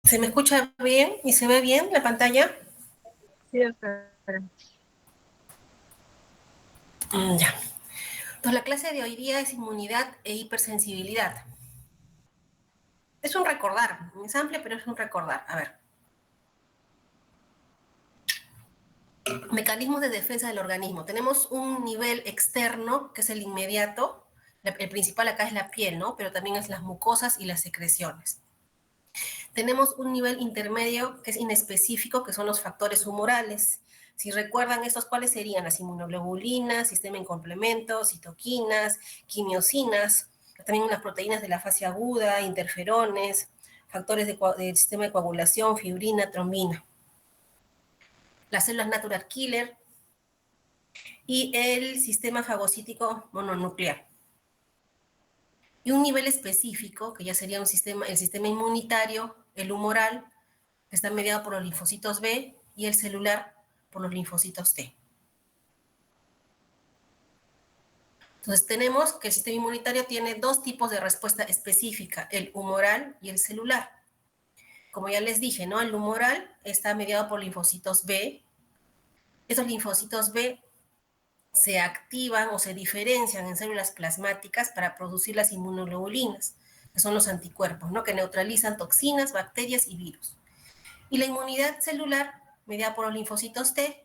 ¿Se me escucha bien y se ve bien la pantalla? Sí, doctora. Ya. Entonces, la clase de hoy día es inmunidad e hipersensibilidad. Es un recordar, es amplio, pero es un recordar. A ver. Mecanismos de defensa del organismo. Tenemos un nivel externo, que es el inmediato. El principal acá es la piel, ¿no? Pero también es las mucosas y las secreciones. Tenemos un nivel intermedio, que es inespecífico, que son los factores humorales. Si recuerdan estos, ¿cuáles serían? Las inmunoglobulinas, sistema en complemento, citoquinas, quimiosinas, también las proteínas de la fase aguda, interferones, factores del sistema de coagulación, fibrina, trombina. Las células natural killer y el sistema fagocítico mononuclear. Y un nivel específico, que ya sería el sistema inmunitario, el humoral, que está mediado por los linfocitos B, y el celular por los linfocitos T. Entonces tenemos que el sistema inmunitario tiene dos tipos de respuesta específica, el humoral y el celular. Como ya les dije, ¿no? El humoral está mediado por linfocitos B. Esos linfocitos B se activan o se diferencian en células plasmáticas para producir las inmunoglobulinas, que son los anticuerpos, ¿no? Que neutralizan toxinas, bacterias y virus. Y la inmunidad celular, mediada por los linfocitos T,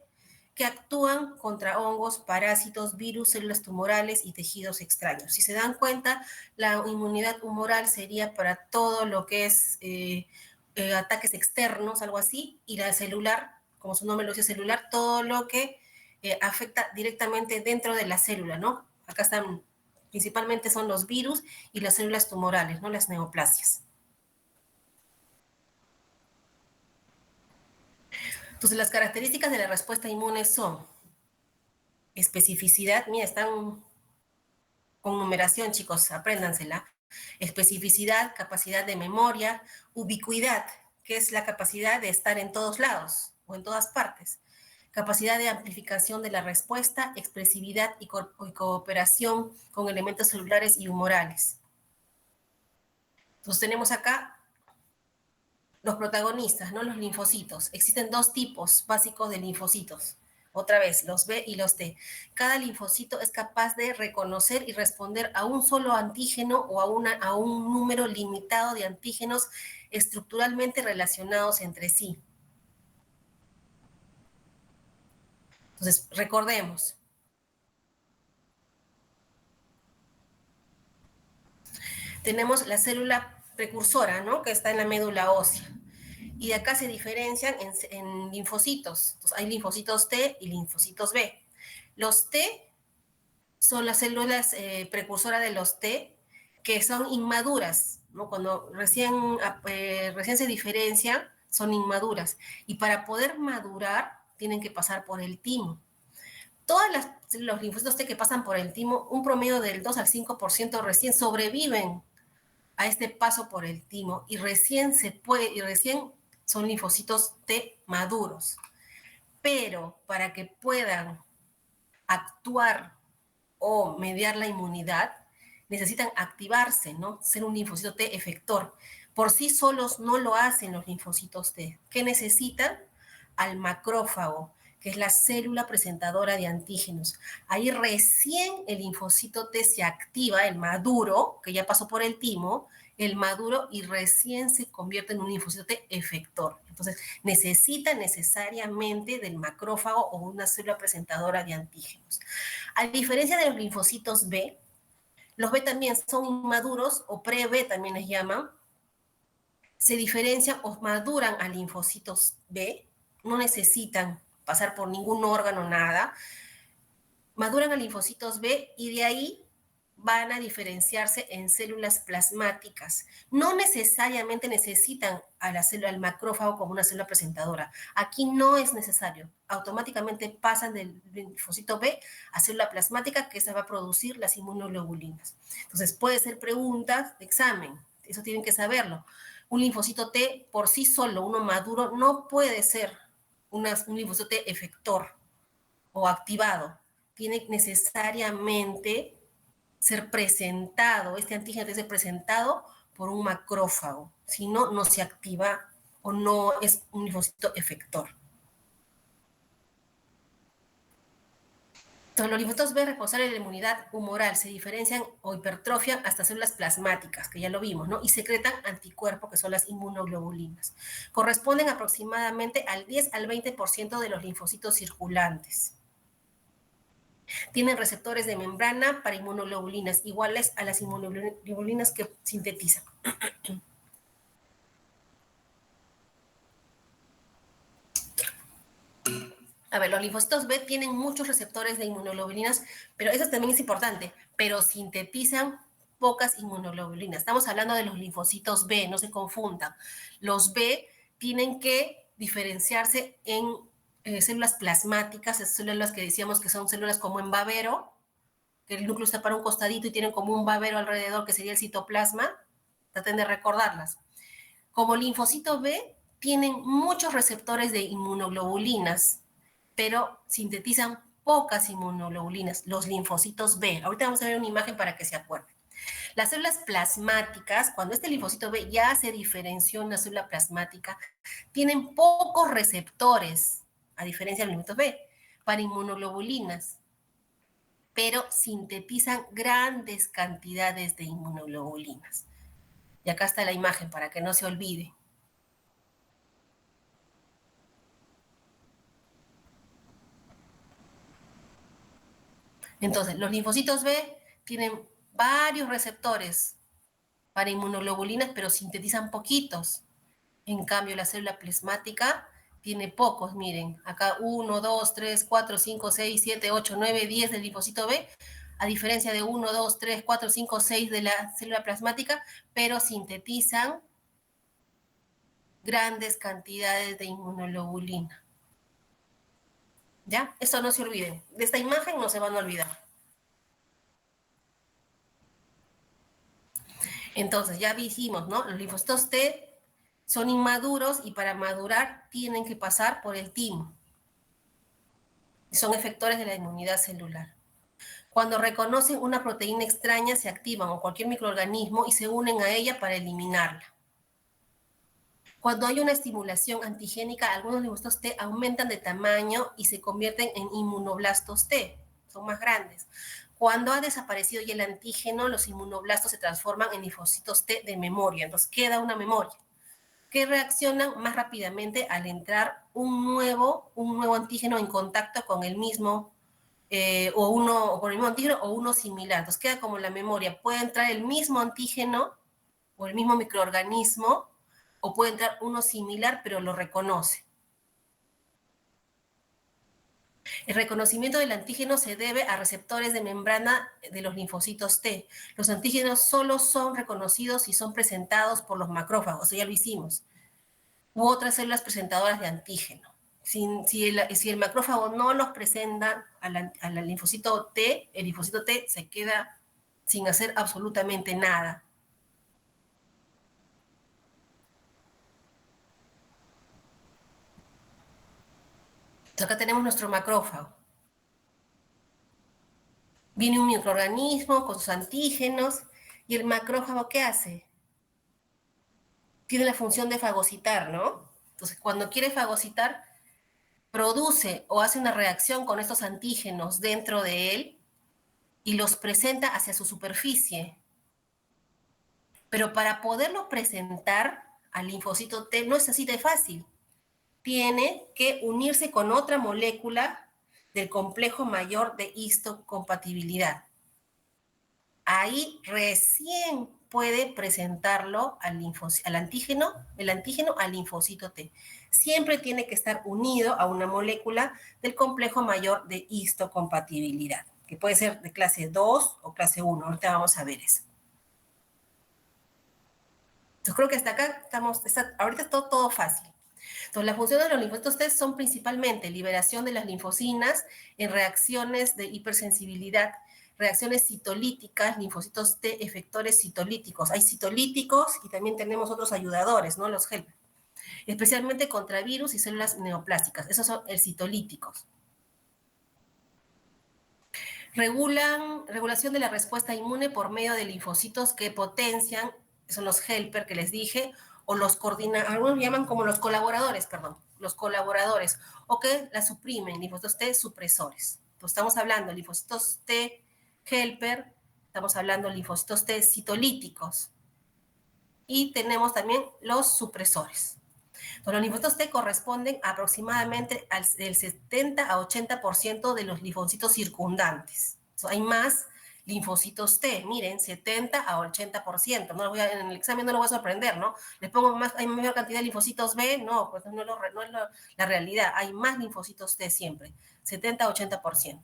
que actúan contra hongos, parásitos, virus, células tumorales y tejidos extraños. Si se dan cuenta, la inmunidad humoral sería para todo lo que es ataques externos, algo así, y la celular, como su nombre lo dice celular, todo lo que afecta directamente dentro de la célula, ¿no? Acá están, principalmente son los virus y las células tumorales, ¿no? Las neoplasias. Entonces, las características de la respuesta inmune son especificidad, mira, están con numeración, chicos, apréndansela. Especificidad, capacidad de memoria, ubicuidad, que es la capacidad de estar en todos lados o en todas partes. Capacidad de amplificación de la respuesta, expresividad y cooperación con elementos celulares y humorales. Entonces tenemos acá los protagonistas, ¿no? Los linfocitos. Existen dos tipos básicos de linfocitos. Otra vez, los B y los T. Cada linfocito es capaz de reconocer y responder a un solo antígeno o a un número limitado de antígenos estructuralmente relacionados entre sí. Entonces, recordemos. Tenemos la célula precursora, ¿no? Que está en la médula ósea. Y de acá se diferencian en linfocitos. Entonces, hay linfocitos T y linfocitos B. Los T son las células precursoras de los T que son inmaduras, ¿no? Cuando recién se diferencian, son inmaduras. Y para poder madurar, tienen que pasar por el timo. Los linfocitos T que pasan por el timo, un promedio del 2 al 5% recién sobreviven a este paso por el timo y recién son linfocitos T maduros. Pero para que puedan actuar o mediar la inmunidad, necesitan activarse, ¿no? Ser un linfocito T efector. Por sí solos no lo hacen los linfocitos T. ¿Qué necesitan? Al macrófago, que es la célula presentadora de antígenos. Ahí recién el linfocito T se activa, el maduro, que ya pasó por el timo, el maduro y recién se convierte en un linfocito T efector. Entonces, necesita necesariamente del macrófago o una célula presentadora de antígenos. A diferencia de los linfocitos B, los B también son inmaduros o pre-B también les llaman. Se diferencian o maduran a linfocitos B, no necesitan pasar por ningún órgano, nada. Maduran a linfocitos B y de ahí van a diferenciarse en células plasmáticas. No necesariamente necesitan a la célula, al macrófago como una célula presentadora. Aquí no es necesario. Automáticamente pasan del linfocito B a célula plasmática, que esa va a producir las inmunoglobulinas. Entonces, puede ser preguntas de examen. Eso tienen que saberlo. Un linfocito T por sí solo, uno maduro, no puede ser un linfocito T efector o activado. Tiene necesariamente ser presentado, este antígeno debe ser presentado por un macrófago, si no, no se activa o no es un linfocito efector. Entonces, los linfocitos B responsables de la inmunidad humoral se diferencian o hipertrofian hasta células plasmáticas, que ya lo vimos, ¿no? Y secretan anticuerpos, que son las inmunoglobulinas. Corresponden aproximadamente al 10 al 20% de los linfocitos circulantes. Tienen receptores de membrana para inmunoglobulinas, iguales a las inmunoglobulinas que sintetizan. A ver, los linfocitos B tienen muchos receptores de inmunoglobulinas, pero eso también es importante, pero sintetizan pocas inmunoglobulinas. Estamos hablando de los linfocitos B, no se confundan. Los B tienen que diferenciarse en células plasmáticas, esas células que decíamos que son células como en babero, que el núcleo está para un costadito y tienen como un babero alrededor, que sería el citoplasma. Traten de recordarlas. Como linfocito B, tienen muchos receptores de inmunoglobulinas, pero sintetizan pocas inmunoglobulinas, los linfocitos B. Ahorita vamos a ver una imagen para que se acuerden. Las células plasmáticas, cuando este linfocito B ya se diferenció en una célula plasmática, tienen pocos receptores, a diferencia de los linfocitos B, para inmunoglobulinas, pero sintetizan grandes cantidades de inmunoglobulinas. Y acá está la imagen para que no se olvide. Entonces, los linfocitos B tienen varios receptores para inmunoglobulinas, pero sintetizan poquitos. En cambio, la célula plasmática tiene pocos, miren, acá 1, 2, 3, 4, 5, 6, 7, 8, 9, 10 del linfocito B, a diferencia de 1, 2, 3, 4, 5, 6 de la célula plasmática, pero sintetizan grandes cantidades de inmunoglobulina. ¿Ya? Eso no se olviden. De esta imagen no se van a olvidar. Entonces, ya dijimos, ¿no? Los linfocitos T son inmaduros y para madurar tienen que pasar por el timo. Son efectores de la inmunidad celular. Cuando reconocen una proteína extraña, se activan o cualquier microorganismo y se unen a ella para eliminarla. Cuando hay una estimulación antigénica, algunos linfocitos T aumentan de tamaño y se convierten en inmunoblastos T, son más grandes. Cuando ha desaparecido ya el antígeno, los inmunoblastos se transforman en linfocitos T de memoria, entonces queda una memoria, que reaccionan más rápidamente al entrar un nuevo antígeno en contacto con el mismo, con el mismo antígeno o uno similar. Entonces queda como la memoria. Puede entrar el mismo antígeno o el mismo microorganismo, o puede entrar uno similar, pero lo reconoce. El reconocimiento del antígeno se debe a receptores de membrana de los linfocitos T. Los antígenos solo son reconocidos si son presentados por los macrófagos, ya lo hicimos, u otras células presentadoras de antígeno. Si el macrófago no los presenta al linfocito T, el linfocito T se queda sin hacer absolutamente nada. Entonces acá tenemos nuestro macrófago. Viene un microorganismo con sus antígenos y el macrófago, ¿qué hace? Tiene la función de fagocitar, ¿no? Entonces, cuando quiere fagocitar, produce o hace una reacción con estos antígenos dentro de él y los presenta hacia su superficie. Pero para poderlo presentar al linfocito T no es así de fácil. Tiene que unirse con otra molécula del complejo mayor de histocompatibilidad. Ahí recién puede presentarlo al antígeno, el antígeno al linfocito T. Siempre tiene que estar unido a una molécula del complejo mayor de histocompatibilidad, que puede ser de clase 2 o clase 1. Ahorita vamos a ver eso. Entonces creo que hasta acá ahorita es todo fácil. Entonces, las funciones de los linfocitos T son principalmente liberación de las linfocinas en reacciones de hipersensibilidad, reacciones citolíticas, linfocitos T efectores citolíticos. Hay citolíticos y también tenemos otros ayudadores, ¿no? Los helper, especialmente contra virus y células neoplásticas. Esos son citolíticos. Regulación de la respuesta inmune por medio de linfocitos que potencian, son los helper que les dije, o los algunos llaman como los colaboradores, perdón, los colaboradores, o que la suprimen, linfocitos T supresores. Entonces estamos hablando de linfocitos T helper, estamos hablando de linfocitos T citolíticos, y tenemos también los supresores. Entonces, los linfocitos T corresponden aproximadamente al del 70 a 80% de los linfocitos circundantes. Entonces, hay más linfocitos T, miren, 70 a 80%. No en el examen no lo voy a sorprender, ¿no? Les pongo más, hay mayor cantidad de linfocitos B, no, pues no es la realidad. Hay más linfocitos T siempre, 70 a 80%.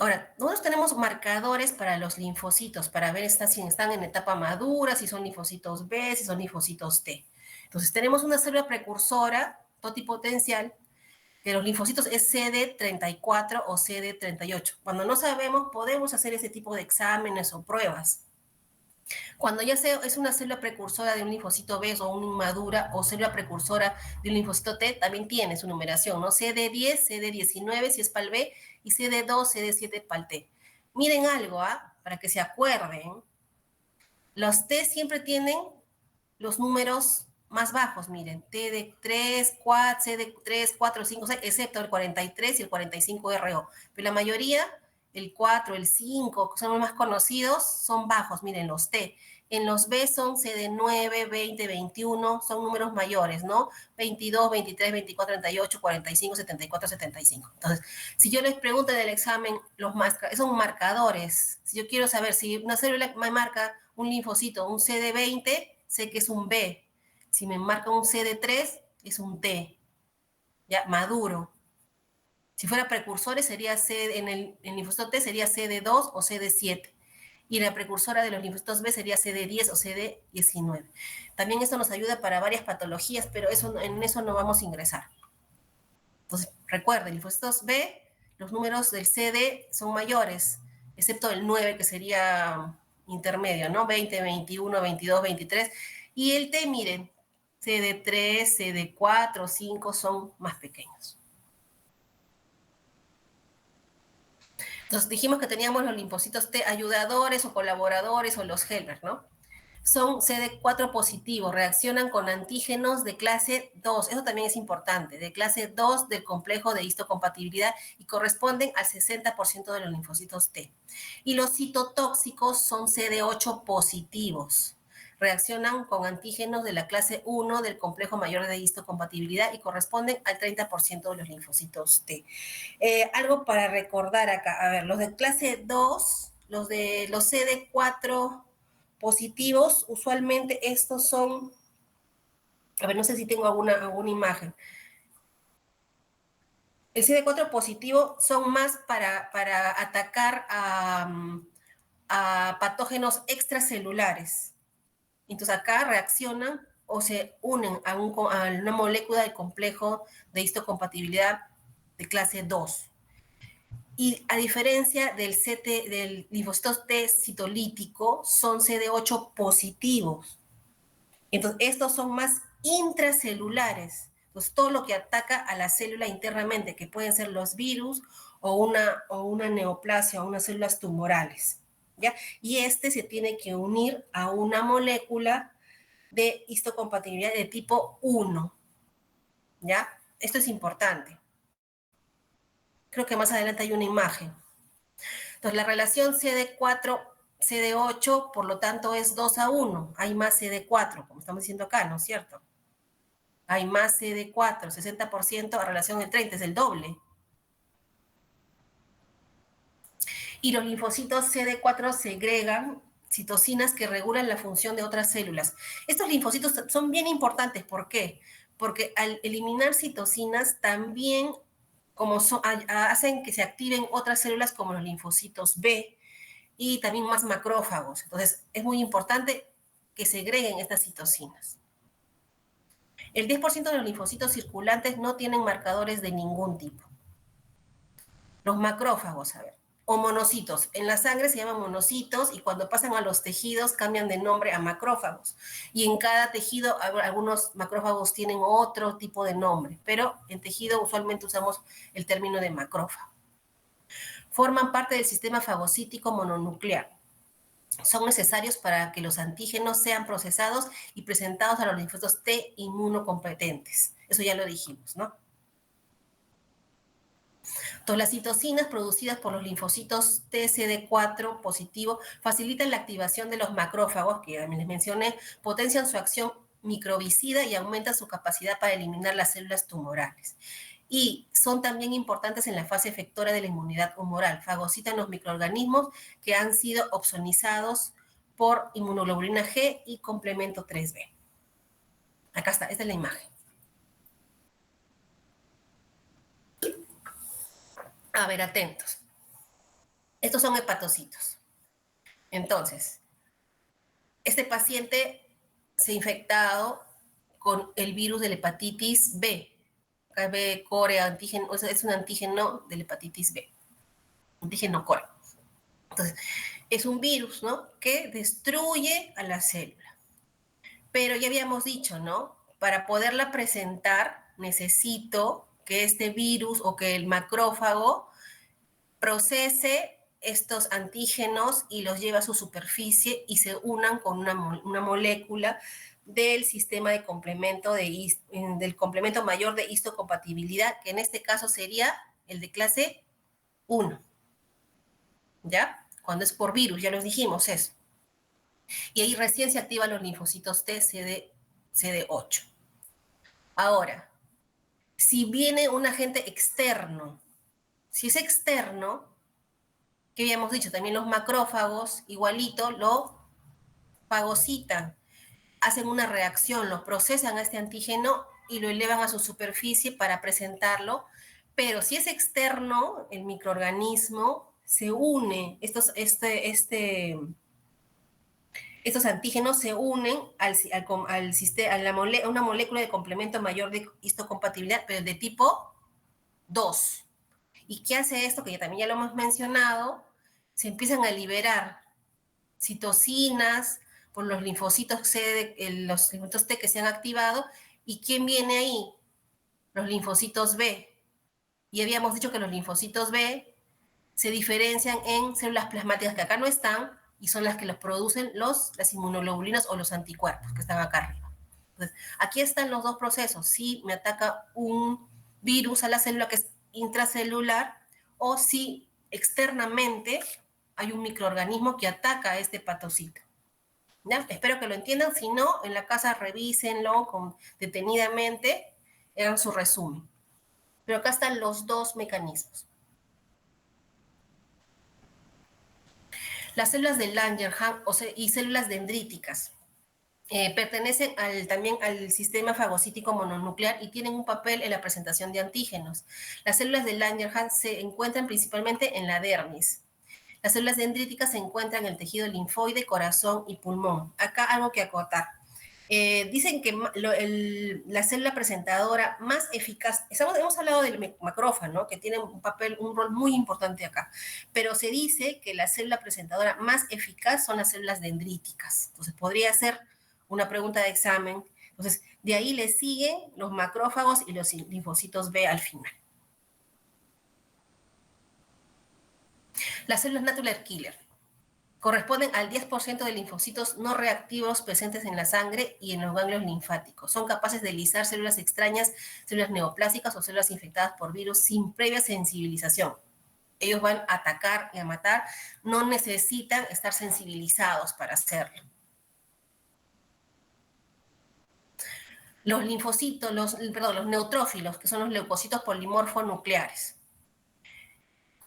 Ahora, nosotros tenemos marcadores para los linfocitos, para ver si están en etapa madura, si son linfocitos B, si son linfocitos T. Entonces, tenemos una célula precursora totipotencial, que los linfocitos es CD34 o CD38. Cuando no sabemos, podemos hacer ese tipo de exámenes o pruebas. Cuando ya es una célula precursora de un linfocito B o una inmadura o célula precursora de un linfocito T, también tiene su numeración, ¿no? CD10, CD19 si es para el B y CD2, CD7 para el T. Miren algo, para que se acuerden. Los T siempre tienen los números más bajos, miren, T de 3, 4, C de 3, 4, 5, 6, excepto el 43 y el 45RO. Pero la mayoría, el 4, el 5, que son los más conocidos, son bajos, miren, los T. En los B son C de 9, 20, 21, son números mayores, ¿no? 22, 23, 24, 38, 45, 74, 75. Entonces, si yo les pregunto en el examen, son marcadores. Si yo quiero saber si una célula me marca un linfocito, un CD20, sé que es un B. Si me marca un CD3, es un T. Ya, maduro. Si fuera precursores, sería en el linfocito T sería CD2 o CD7. Y la precursora de los linfocitos B sería CD10 o CD19. También esto nos ayuda para varias patologías, pero en eso no vamos a ingresar. Entonces, recuerden, linfocitos B, los números del CD son mayores, excepto el 9, que sería intermedio, ¿no? 20, 21, 22, 23. Y el T, miren, CD3, CD4, 5 son más pequeños. Entonces dijimos que teníamos los linfocitos T ayudadores o colaboradores o los helpers, ¿no? Son CD4 positivos, reaccionan con antígenos de clase 2, eso también es importante, de clase 2 del complejo de histocompatibilidad y corresponden al 60% de los linfocitos T. Y los citotóxicos son CD8 positivos, reaccionan con antígenos de la clase 1 del complejo mayor de histocompatibilidad y corresponden al 30% de los linfocitos T. Algo para recordar acá, a ver, los de clase 2, los CD4 positivos, usualmente estos son, a ver, no sé si tengo alguna imagen. El CD4 positivo son más para atacar a patógenos extracelulares. Entonces acá reaccionan o se unen a una molécula del complejo de histocompatibilidad de clase 2. Y a diferencia del linfocito T citolítico, son CD8 positivos. Entonces, estos son más intracelulares. Entonces, todo lo que ataca a la célula internamente, que pueden ser los virus o una neoplasia o unas células tumorales. ¿Ya? Y se tiene que unir a una molécula de histocompatibilidad de tipo 1. ¿Ya? Esto es importante. Creo que más adelante hay una imagen. Entonces, la relación CD4-CD8, por lo tanto, es 2:1. Hay más CD4, como estamos diciendo acá, ¿no es cierto? Hay más CD4, 60% a relación del 30, es el doble. Y los linfocitos CD4 segregan citocinas que regulan la función de otras células. Estos linfocitos son bien importantes, ¿por qué? Porque al eliminar citocinas también hacen que se activen otras células como los linfocitos B y también más macrófagos. Entonces, es muy importante que segreguen estas citocinas. El 10% de los linfocitos circulantes no tienen marcadores de ningún tipo. Los macrófagos, a ver, o monocitos. En la sangre se llaman monocitos y cuando pasan a los tejidos cambian de nombre a macrófagos. Y en cada tejido algunos macrófagos tienen otro tipo de nombre, pero en tejido usualmente usamos el término de macrófago. Forman parte del sistema fagocítico mononuclear. Son necesarios para que los antígenos sean procesados y presentados a los linfocitos T inmunocompetentes. Eso ya lo dijimos, ¿no? Entonces, las citocinas producidas por los linfocitos TCD4 positivo facilitan la activación de los macrófagos, que ya les mencioné, potencian su acción microbicida y aumentan su capacidad para eliminar las células tumorales. Y son también importantes en la fase efectora de la inmunidad humoral. Fagocitan los microorganismos que han sido opsonizados por inmunoglobulina G y complemento 3B. Acá está, esta es la imagen. A ver, atentos. Estos son hepatocitos. Entonces, este paciente se ha infectado con el virus de la hepatitis B. KB core antígeno, es un antígeno de la hepatitis B. Antígeno core. Entonces, es un virus, ¿no? Que destruye a la célula. Pero ya habíamos dicho, ¿no? Para poderla presentar, necesito que este virus o que el macrófago procese estos antígenos y los lleve a su superficie y se unan con una molécula del sistema de complemento del complemento mayor de histocompatibilidad, que en este caso sería el de clase 1. ¿Ya? Cuando es por virus, ya los dijimos eso. Y ahí recién se activan los linfocitos T, CD8. Ahora, si viene un agente externo, si es externo, que habíamos dicho, también los macrófagos igualito lo fagocitan, hacen una reacción, lo procesan a este antígeno y lo elevan a su superficie para presentarlo, pero si es externo, el microorganismo se une, estos antígenos se unen al sistema, a una molécula de complemento mayor de histocompatibilidad, pero de tipo 2. ¿Y qué hace esto? Que también ya lo hemos mencionado, se empiezan a liberar citocinas por los linfocitos los linfocitos T que se han activado. ¿Y quién viene ahí? Los linfocitos B. Y habíamos dicho que los linfocitos B se diferencian en células plasmáticas que acá no están y son las que los producen las inmunoglobulinas o los anticuerpos que están acá arriba. Entonces, aquí están los dos procesos. Si me ataca un virus a la célula que es intracelular o si externamente hay un microorganismo que ataca a este hepatocito. ¿Ya? Espero que lo entiendan. Si no, en la casa revísenlo detenidamente, hagan su resumen. Pero acá están los dos mecanismos. Las células de Langerhans y células dendríticas pertenecen también al sistema fagocítico mononuclear y tienen un papel en la presentación de antígenos. Las células de Langerhans se encuentran principalmente en la dermis. Las células dendríticas se encuentran en el tejido linfoide, corazón y pulmón. Acá algo que acotar. Dicen que la célula presentadora más eficaz, hemos hablado del macrófago, ¿no? Que tiene un rol muy importante acá, pero se dice que la célula presentadora más eficaz son las células dendríticas. Entonces podría ser una pregunta de examen. Entonces, de ahí le siguen los macrófagos y los linfocitos B al final. Las células natural killer corresponden al 10% de linfocitos no reactivos presentes en la sangre y en los ganglios linfáticos. Son capaces de lisar células extrañas, células neoplásicas o células infectadas por virus sin previa sensibilización. Ellos van a atacar y a matar, no necesitan estar sensibilizados para hacerlo. Los linfocitos, los neutrófilos, que son los leucocitos polimorfonucleares.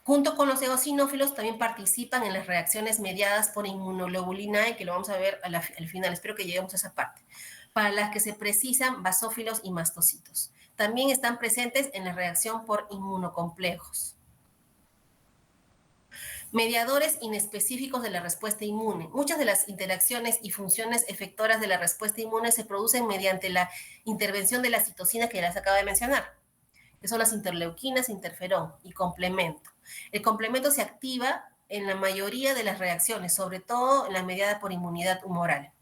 Junto con los eosinófilos también participan en las reacciones mediadas por inmunoglobulina E, que lo vamos a ver al final, espero que lleguemos a esa parte, para las que se precisan basófilos y mastocitos. También están presentes en la reacción por inmunocomplejos. Mediadores inespecíficos de la respuesta inmune. Muchas de las interacciones y funciones efectoras de la respuesta inmune se producen mediante la intervención de las citocinas que les acabo de mencionar, que son las interleuquinas, interferón y complemento. El complemento se activa en la mayoría de las reacciones, sobre todo en la mediada por inmunidad humoral.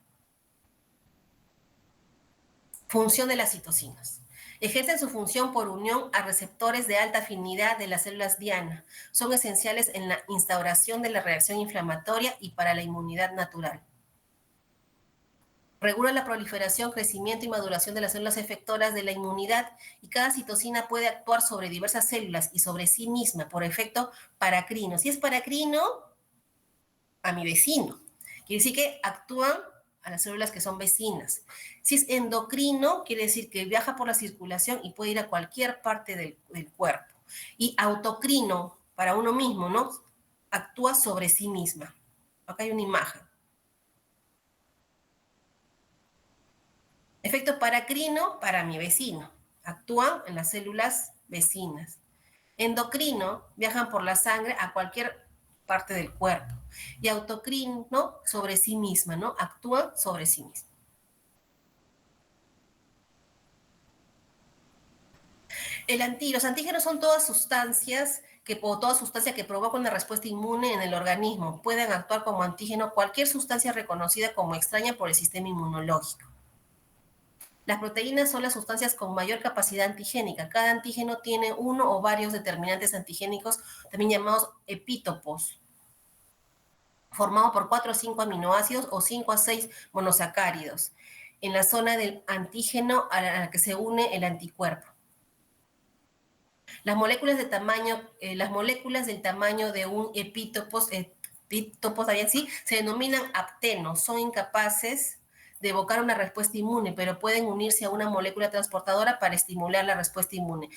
Función de las citocinas. Ejercen su función por unión a receptores de alta afinidad de las células diana. Son esenciales en la instauración de la reacción inflamatoria y para la inmunidad natural. Regula la proliferación, crecimiento y maduración de las células efectoras de la inmunidad y cada citocina puede actuar sobre diversas células y sobre sí misma por efecto paracrino. Si es paracrino, a mi vecino. Quiere decir que actúan a las células que son vecinas. Si es endocrino, quiere decir que viaja por la circulación y puede ir a cualquier parte del cuerpo. Y autocrino, para uno mismo, ¿no? Actúa sobre sí misma. Acá hay una imagen. Efecto paracrino, para mi vecino. Actúan en las células vecinas. Endocrino, viajan por la sangre a cualquier parte del cuerpo. Y autocrino, sobre sí misma, ¿no? Actúan sobre sí misma. Los antígenos son toda sustancia que provoca una respuesta inmune en el organismo. Pueden actuar como antígeno cualquier sustancia reconocida como extraña por el sistema inmunológico. Las proteínas son las sustancias con mayor capacidad antigénica. Cada antígeno tiene uno o varios determinantes antigénicos, también llamados epítopos, formado por 4 o 5 aminoácidos o 5 a 6 monosacáridos, en la zona del antígeno a la que se une el anticuerpo. Las moléculas del tamaño de un epítopos también sí, se denominan aptenos, son incapaces de evocar una respuesta inmune, pero pueden unirse a una molécula transportadora para estimular la respuesta inmune.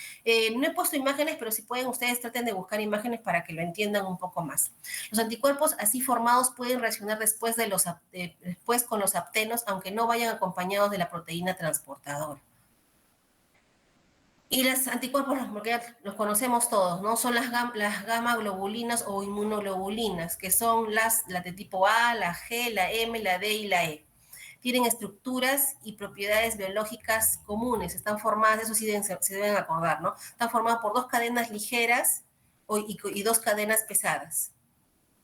No he puesto imágenes, pero si pueden, ustedes traten de buscar imágenes para que lo entiendan un poco más. Los anticuerpos así formados pueden reaccionar después con los aptenos, aunque no vayan acompañados de la proteína transportadora. Y los anticuerpos, porque los conocemos todos, ¿no? Son las gamma globulinas o inmunoglobulinas, que son las de tipo A, la G, la M, la D y la E. Tienen estructuras y propiedades biológicas comunes, están formadas, eso sí se deben acordar, ¿no? Están formadas por 2 cadenas ligeras y 2 cadenas pesadas,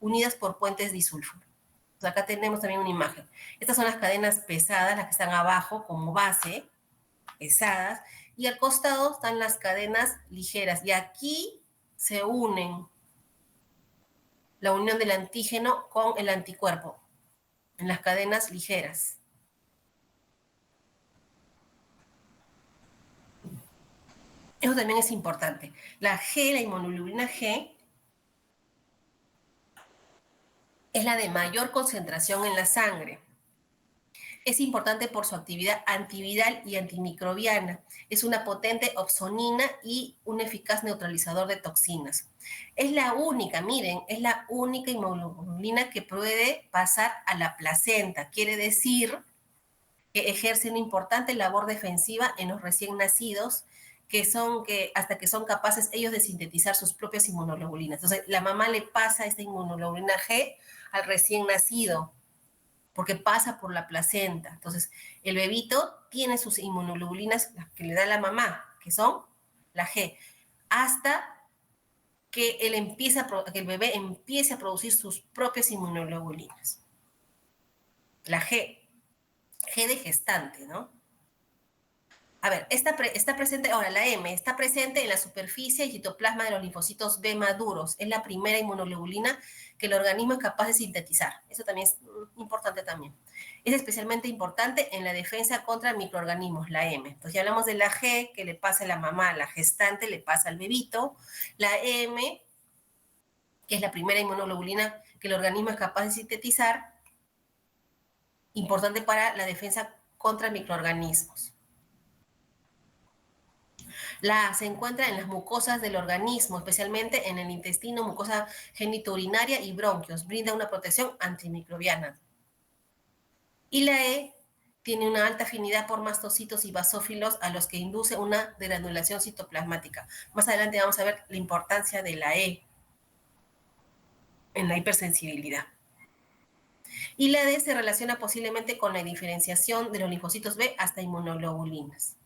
unidas por puentes disulfuro. O sea, acá tenemos también una imagen. Estas son las cadenas pesadas, las que están abajo como base, pesadas, y al costado están las cadenas ligeras. Y aquí se unen la unión del antígeno con el anticuerpo, en las cadenas ligeras. Eso también es importante. La G, la inmunoglobulina G, es la de mayor concentración en la sangre. Es importante por su actividad antiviral y antimicrobiana. Es una potente opsonina y un eficaz neutralizador de toxinas. Es la única, miren, es la única inmunoglobulina que puede pasar a la placenta. Quiere decir que ejerce una importante labor defensiva en los recién nacidos, hasta que son capaces ellos de sintetizar sus propias inmunoglobulinas. Entonces, la mamá le pasa esta inmunoglobulina G al recién nacido, porque pasa por la placenta. Entonces, el bebito tiene sus inmunoglobulinas que le da la mamá, que son la G, hasta que que el bebé empiece a producir sus propias inmunoglobulinas. La G de gestante, ¿no? A ver, está presente, ahora la M, está presente en la superficie y citoplasma de los linfocitos B maduros. Es la primera inmunoglobulina que el organismo es capaz de sintetizar. Eso también es importante también. Es especialmente importante en la defensa contra microorganismos, la M. Entonces ya hablamos de la G, que le pasa a la mamá, la gestante le pasa al bebito. La M, que es la primera inmunoglobulina que el organismo es capaz de sintetizar, importante para la defensa contra microorganismos. Se encuentra en las mucosas del organismo, especialmente en el intestino, mucosa genitourinaria y bronquios. Brinda una protección antimicrobiana. Y la E tiene una alta afinidad por mastocitos y basófilos a los que induce una degranulación citoplasmática. Más adelante vamos a ver la importancia de la E en la hipersensibilidad. Y la D se relaciona posiblemente con la diferenciación de los linfocitos B hasta inmunoglobulinas.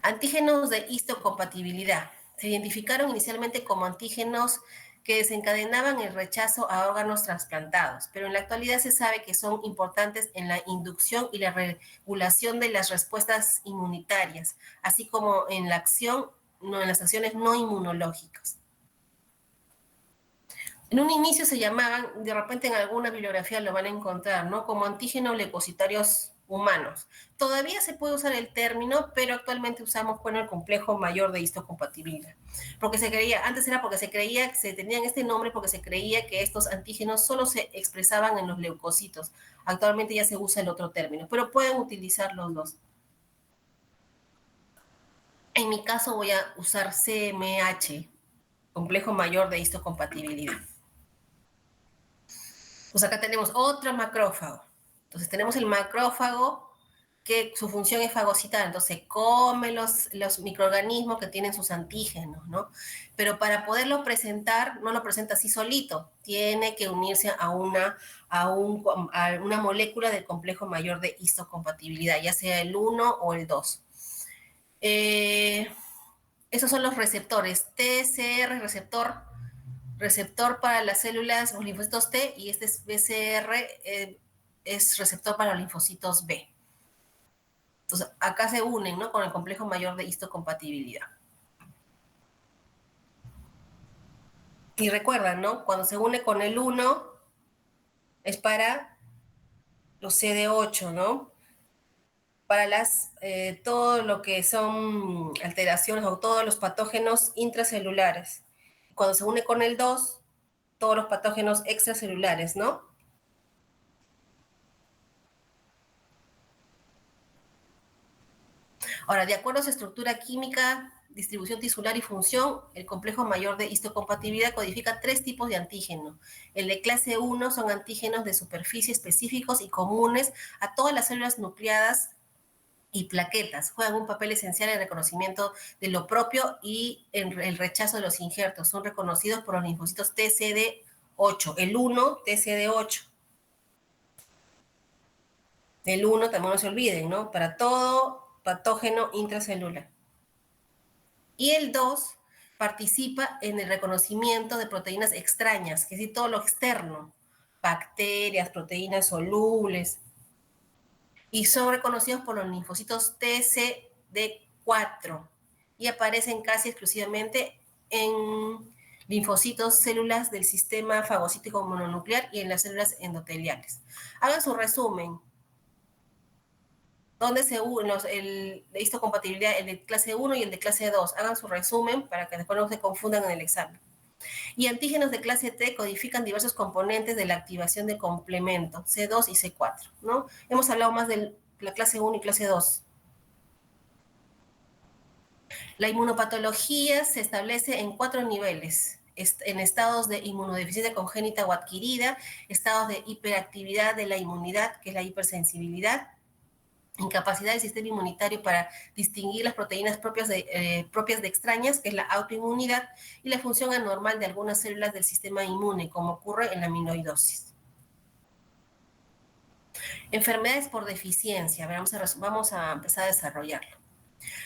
Antígenos de histocompatibilidad. Se identificaron inicialmente como antígenos que desencadenaban el rechazo a órganos trasplantados, pero en la actualidad se sabe que son importantes en la inducción y la regulación de las respuestas inmunitarias, así como en la acción, no, en las acciones no inmunológicas. En un inicio se llamaban, de repente en alguna bibliografía lo van a encontrar, ¿no? Como antígenos leucocitarios humanos. Todavía se puede usar el término, pero actualmente usamos, bueno, el complejo mayor de histocompatibilidad. Porque se creía, antes era porque se creía que se tenían este nombre porque se creía que estos antígenos solo se expresaban en los leucocitos. Actualmente ya se usa el otro término, pero pueden utilizar los dos. En mi caso voy a usar CMH, complejo mayor de histocompatibilidad. Pues acá tenemos otro macrófago. Entonces tenemos el macrófago que su función es fagocitar, entonces come los microorganismos que tienen sus antígenos, ¿no? Pero para poderlo presentar, no lo presenta así solito, tiene que unirse a una molécula del complejo mayor de histocompatibilidad, ya sea el 1 o el 2. Esos son los receptores, TCR, receptor para las células, los linfocitos T, y este es BCR, es receptor para los linfocitos B. Entonces, acá se unen, ¿no? Con el complejo mayor de histocompatibilidad. Y recuerdan, ¿no? Cuando se une con el 1, es para los CD8, ¿no? Para todo lo que son alteraciones o todos los patógenos intracelulares. Cuando se une con el 2, todos los patógenos extracelulares, ¿no? Ahora, de acuerdo a su estructura química, distribución tisular y función, el complejo mayor de histocompatibilidad codifica 3 tipos de antígeno. El de clase 1 son antígenos de superficie específicos y comunes a todas las células nucleadas y plaquetas. Juegan un papel esencial en el reconocimiento de lo propio y en el rechazo de los injertos. Son reconocidos por los linfocitos TCD8. El 1, TCD8. El 1 también no se olviden, ¿no? Para todo patógeno intracelular. Y el 2 participa en el reconocimiento de proteínas extrañas, es decir, todo lo externo, bacterias, proteínas solubles, y son reconocidos por los linfocitos TCD4 y aparecen casi exclusivamente en linfocitos, células del sistema fagocítico mononuclear y en las células endoteliales. Hagan su resumen. ¿Dónde se unen el de histocompatibilidad, el de clase 1 y el de clase 2? Hagan su resumen para que después no se confundan en el examen. Y antígenos de clase T codifican diversos componentes de la activación del complemento, C2 y C4, ¿no? Hemos hablado más de la clase 1 y clase 2. La inmunopatología se establece en 4 niveles, en estados de inmunodeficiencia congénita o adquirida, estados de hiperactividad de la inmunidad, que es la hipersensibilidad, incapacidad del sistema inmunitario para distinguir las proteínas propias de extrañas, que es la autoinmunidad, y la función anormal de algunas células del sistema inmune, como ocurre en la amiloidosis. Enfermedades por deficiencia. Vamos a empezar a desarrollarlo.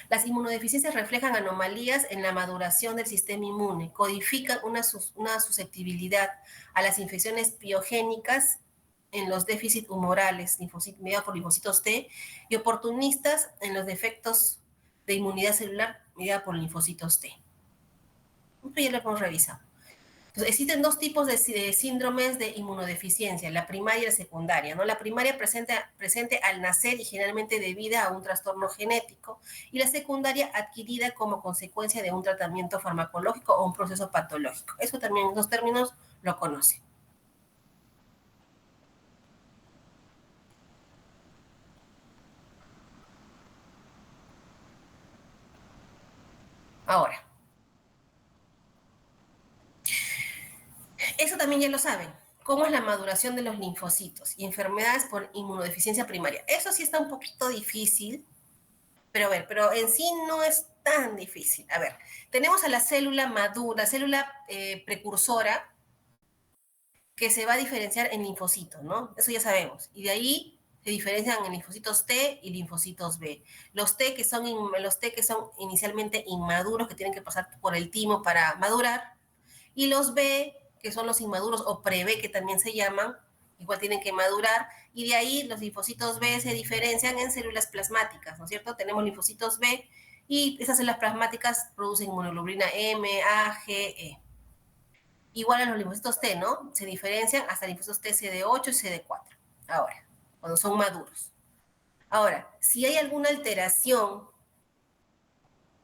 Las inmunodeficiencias reflejan anomalías en la maduración del sistema inmune, codifican una susceptibilidad a las infecciones piogénicas en los déficits humorales mediados por linfocitos T y oportunistas en los defectos de inmunidad celular mediada por linfocitos T. Esto ya lo hemos revisado. Entonces, existen 2 tipos de síndromes de inmunodeficiencia, la primaria y la secundaria, ¿no? La primaria presente al nacer y generalmente debida a un trastorno genético, y la secundaria adquirida como consecuencia de un tratamiento farmacológico o un proceso patológico. Eso también, los términos lo conocen. Ahora, eso también ya lo saben. ¿Cómo es la maduración de los linfocitos y enfermedades por inmunodeficiencia primaria? Eso sí está un poquito difícil, pero en sí no es tan difícil. A ver, tenemos a la célula madura, célula precursora, que se va a diferenciar en linfocitos, ¿no? Eso ya sabemos. Y de ahí se diferencian en linfocitos T y linfocitos B. Los T que son inicialmente inmaduros, que tienen que pasar por el timo para madurar, Y los B, que son los inmaduros, o pre-B, que también se llaman, igual tienen que madurar, y de ahí los linfocitos B se diferencian en células plasmáticas, ¿no es cierto? Tenemos linfocitos B, y esas células plasmáticas producen inmunoglobulina M, A, G, E. Igual a los linfocitos T, ¿no? Se diferencian hasta linfocitos T, CD8 y CD4. Ahora, cuando son maduros. Ahora, si hay alguna alteración,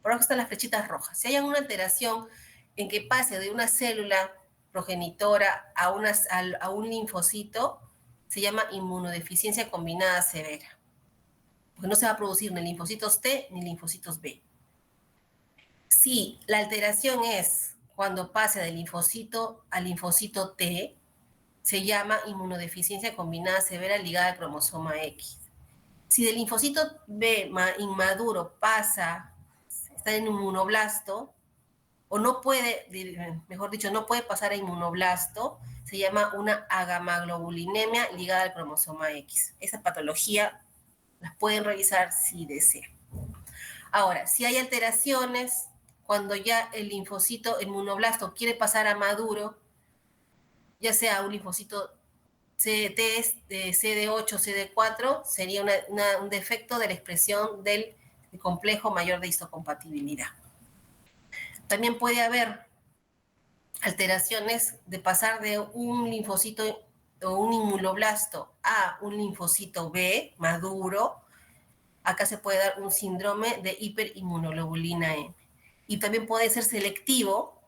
por abajo están las flechitas rojas, si hay alguna alteración en que pase de una célula progenitora a un linfocito, se llama inmunodeficiencia combinada severa. Porque no se va a producir ni linfocitos T ni linfocitos B. Si la alteración es cuando pase del linfocito al linfocito T, se llama inmunodeficiencia combinada severa ligada al cromosoma X. Si del linfocito B inmaduro pasa, está en inmunoblasto, o no puede, mejor dicho, no puede pasar a inmunoblasto, se llama una agamaglobulinemia ligada al cromosoma X. Esa patología las pueden revisar si desean. Ahora, si hay alteraciones, cuando ya el linfocito inmunoblasto quiere pasar a maduro, ya sea un linfocito CD8, CD4, sería un defecto de la expresión del complejo mayor de histocompatibilidad. También puede haber alteraciones de pasar de un linfocito o un inmunoblasto a un linfocito B maduro. Acá se puede dar un síndrome de hiperinmunoglobulina M. Y también puede ser selectivo,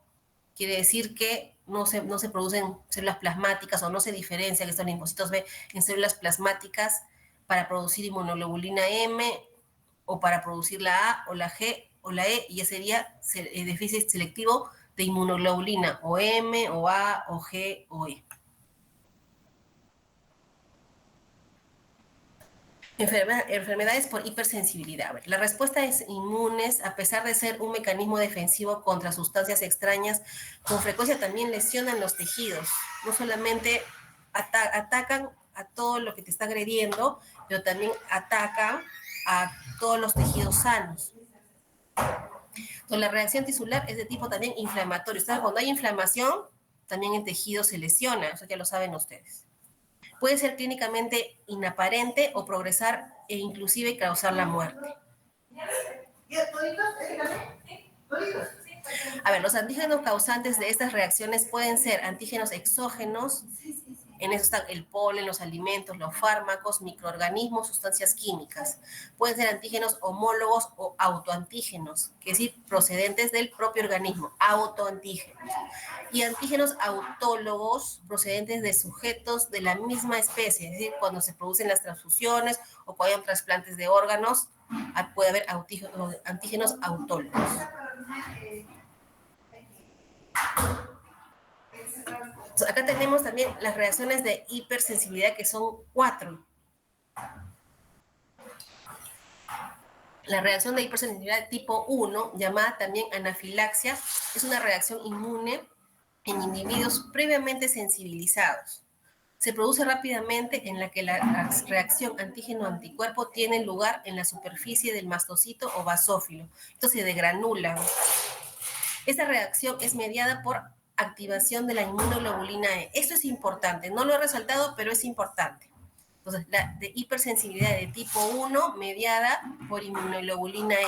quiere decir que no se producen células plasmáticas o no se diferencian estos linfocitos B en células plasmáticas para producir inmunoglobulina M o para producir la A o la G o la E, y ya sería déficit selectivo de inmunoglobulina o M o A o G o E. Enfermedades por hipersensibilidad. La respuesta es inmunes, a pesar de ser un mecanismo defensivo contra sustancias extrañas, con frecuencia también lesionan los tejidos. No solamente atacan a todo lo que te está agrediendo, pero también atacan a todos los tejidos sanos. Entonces, la reacción tisular es de tipo también inflamatorio. Entonces, cuando hay inflamación, también el tejido se lesiona, eso ya lo saben ustedes. Puede ser clínicamente inaparente o progresar e inclusive causar la muerte. A ver, los antígenos causantes de estas reacciones pueden ser antígenos exógenos, en eso están el polen, los alimentos, los fármacos, microorganismos, sustancias químicas. Pueden ser antígenos homólogos o autoantígenos, que es decir, procedentes del propio organismo, autoantígenos. Y antígenos autólogos procedentes de sujetos de la misma especie, es decir, cuando se producen las transfusiones o cuando hay trasplantes de órganos, puede haber antígenos autólogos. Entonces, acá tenemos también las reacciones de hipersensibilidad, que son 4. La reacción de hipersensibilidad tipo 1, llamada también anafilaxia, es una reacción inmune en individuos previamente sensibilizados. Se produce rápidamente en la que la reacción antígeno-anticuerpo tiene lugar en la superficie del mastocito o basófilo. Entonces se degranula. Esta reacción es mediada por activación de la inmunoglobulina E. Esto es importante, no lo he resaltado, pero es importante. Entonces, la de hipersensibilidad de tipo 1 mediada por inmunoglobulina E,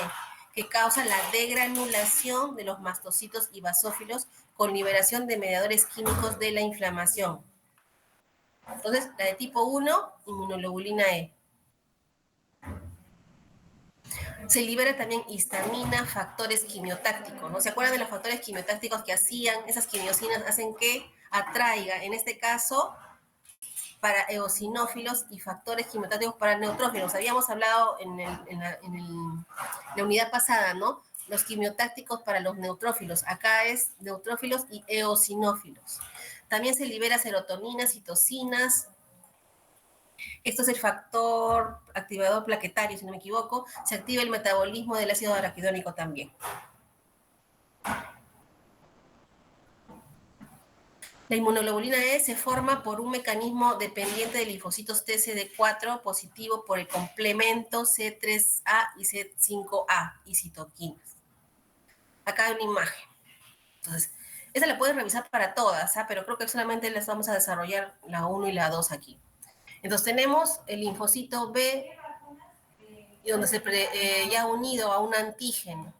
que causa la degranulación de los mastocitos y basófilos con liberación de mediadores químicos de la inflamación. Entonces, la de tipo 1, inmunoglobulina E. Se libera también histamina, factores quimiotácticos, ¿no? ¿Se acuerdan de los factores quimiotácticos que hacían? Esas quimiosinas hacen que atraiga, en este caso, para eosinófilos y factores quimiotácticos para neutrófilos. Habíamos hablado en la unidad pasada, ¿no? Los quimiotácticos para los neutrófilos. Acá es neutrófilos y eosinófilos. También se libera serotonina, citocinas. Esto es el factor activador plaquetario, si no me equivoco. Se activa el metabolismo del ácido araquidónico también. La inmunoglobulina E se forma por un mecanismo dependiente de linfocitos TCD4 positivo por el complemento C3A y C5A y citoquinas. Acá hay una imagen. Entonces, Esa la puedes revisar para todas, ¿ah? Pero creo que solamente las vamos a desarrollar la 1 y la 2 aquí. Entonces tenemos el linfocito B, y donde ya unido a un antígeno.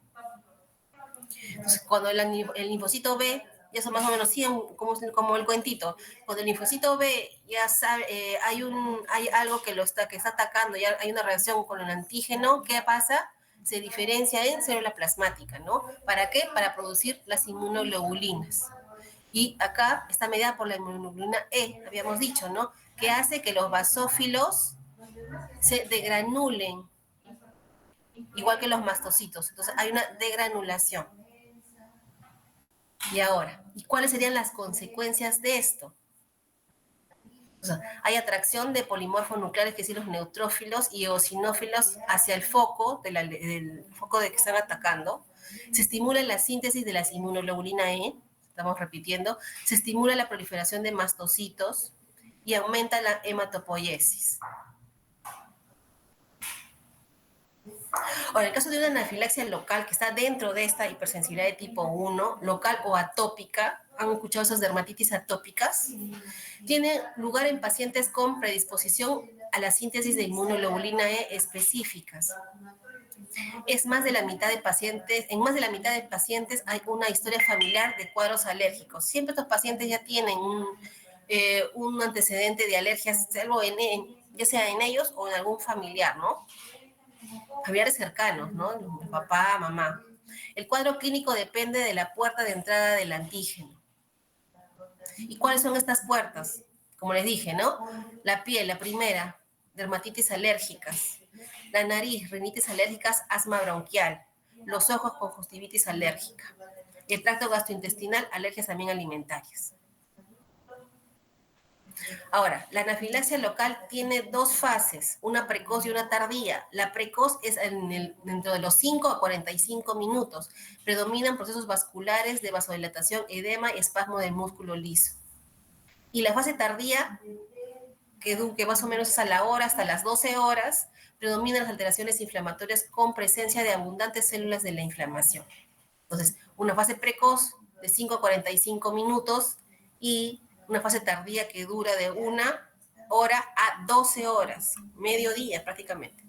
Entonces, cuando el linfocito B, ya son más o menos 100, como el cuentito, cuando el linfocito B ya sabe, hay algo que está atacando, ya hay una reacción con el antígeno, ¿qué pasa? Se diferencia en célula plasmática, ¿no? ¿Para qué? Para producir las inmunoglobulinas. Y acá está mediada por la inmunoglobulina E, habíamos dicho, ¿no? Que hace que los basófilos se degranulen, igual que los mastocitos. Entonces hay una degranulación. Y ahora, ¿y cuáles serían las consecuencias de esto? O sea, hay atracción de polimorfos nucleares, que son los neutrófilos y eosinófilos, hacia el foco del foco de que están atacando. Se estimula la síntesis de la inmunoglobulina E, estamos repitiendo, se estimula la proliferación de mastocitos y aumenta la hematopoiesis. Ahora, en el caso de una anafilaxia local que está dentro de esta hipersensibilidad de tipo 1, local o atópica, ¿han escuchado esas dermatitis atópicas? Tiene lugar en pacientes con predisposición a la síntesis de inmunoglobulina E específicas. En más de la mitad de pacientes hay una historia familiar de cuadros alérgicos. Siempre estos pacientes ya tienen un antecedente de alergias, ya sea en ellos o en algún familiar, ¿no? Familiares cercanos, ¿no? Papá, mamá. El cuadro clínico depende de la puerta de entrada del antígeno. ¿Y cuáles son estas puertas? Como les dije, ¿no? La piel, la primera, dermatitis alérgicas. La nariz, rinitis alérgicas, asma bronquial. Los ojos, conjuntivitis alérgica. El tracto gastrointestinal, alergias también alimentarias. Ahora, la anafilaxia local tiene dos fases, una precoz y una tardía. La precoz es dentro de los 5 a 45 minutos. Predominan procesos vasculares de vasodilatación, edema y espasmo del músculo liso. Y la fase tardía, que más o menos es a la hora, hasta las 12 horas, predominan las alteraciones inflamatorias con presencia de abundantes células de la inflamación. Entonces, una fase precoz de 5 a 45 minutos y una fase tardía que dura de 1 hora a 12 horas, mediodía prácticamente.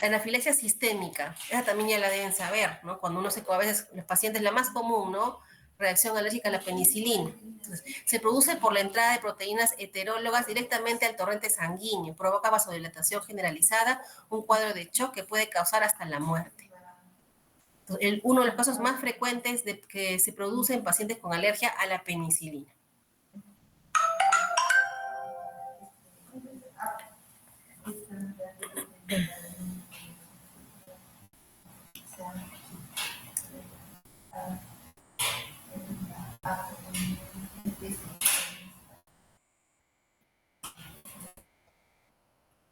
La anafilaxia sistémica, esa también ya la deben saber, ¿no? Cuando uno a veces los pacientes, la más común, ¿no? Reacción alérgica a la penicilina. Entonces, se produce por la entrada de proteínas heterólogas directamente al torrente sanguíneo, provoca vasodilatación generalizada, un cuadro de shock que puede causar hasta la muerte. Uno de los casos más frecuentes que se produce en pacientes con alergia a la penicilina.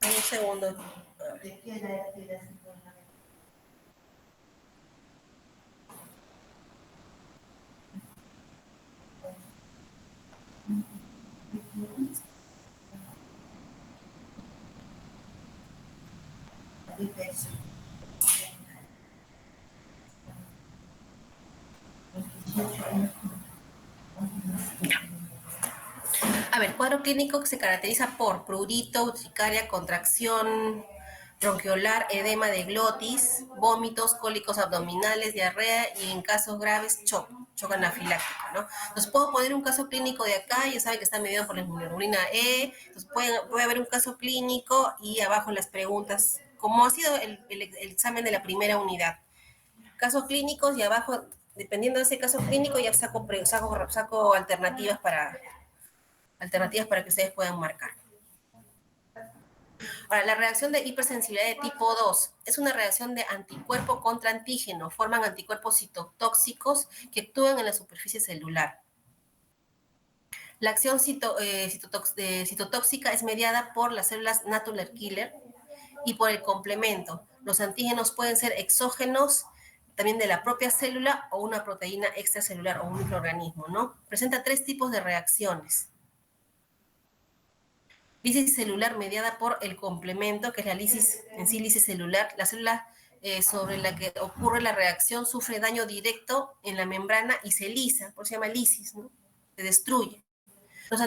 Un segundo. A ver, cuadro clínico que se caracteriza por prurito, urticaria, contracción bronquiolar, edema de glotis, vómitos, cólicos abdominales, diarrea y en casos graves, shock anafiláctico, ¿no? Entonces puedo poner un caso clínico de acá, ya saben que está mediado por la inmunoglobulina E, entonces puede haber un caso clínico y abajo las preguntas, como ha sido el examen de la primera unidad. Casos clínicos y abajo, dependiendo de ese caso clínico, ya saco alternativas para que ustedes puedan marcar. Ahora, la reacción de hipersensibilidad de tipo 2 es una reacción de anticuerpo contra antígeno. Forman anticuerpos citotóxicos que actúan en la superficie celular. La acción citotóxica es mediada por las células natural killer y por el complemento. Los antígenos pueden ser exógenos, también de la propia célula, o una proteína extracelular o un microorganismo, ¿no? Presenta 3 tipos de reacciones. Lisis celular mediada por el complemento, que es la lisis celular. La célula sobre la que ocurre la reacción sufre daño directo en la membrana y se lisa, por eso se llama lisis, ¿no? Se destruye. Los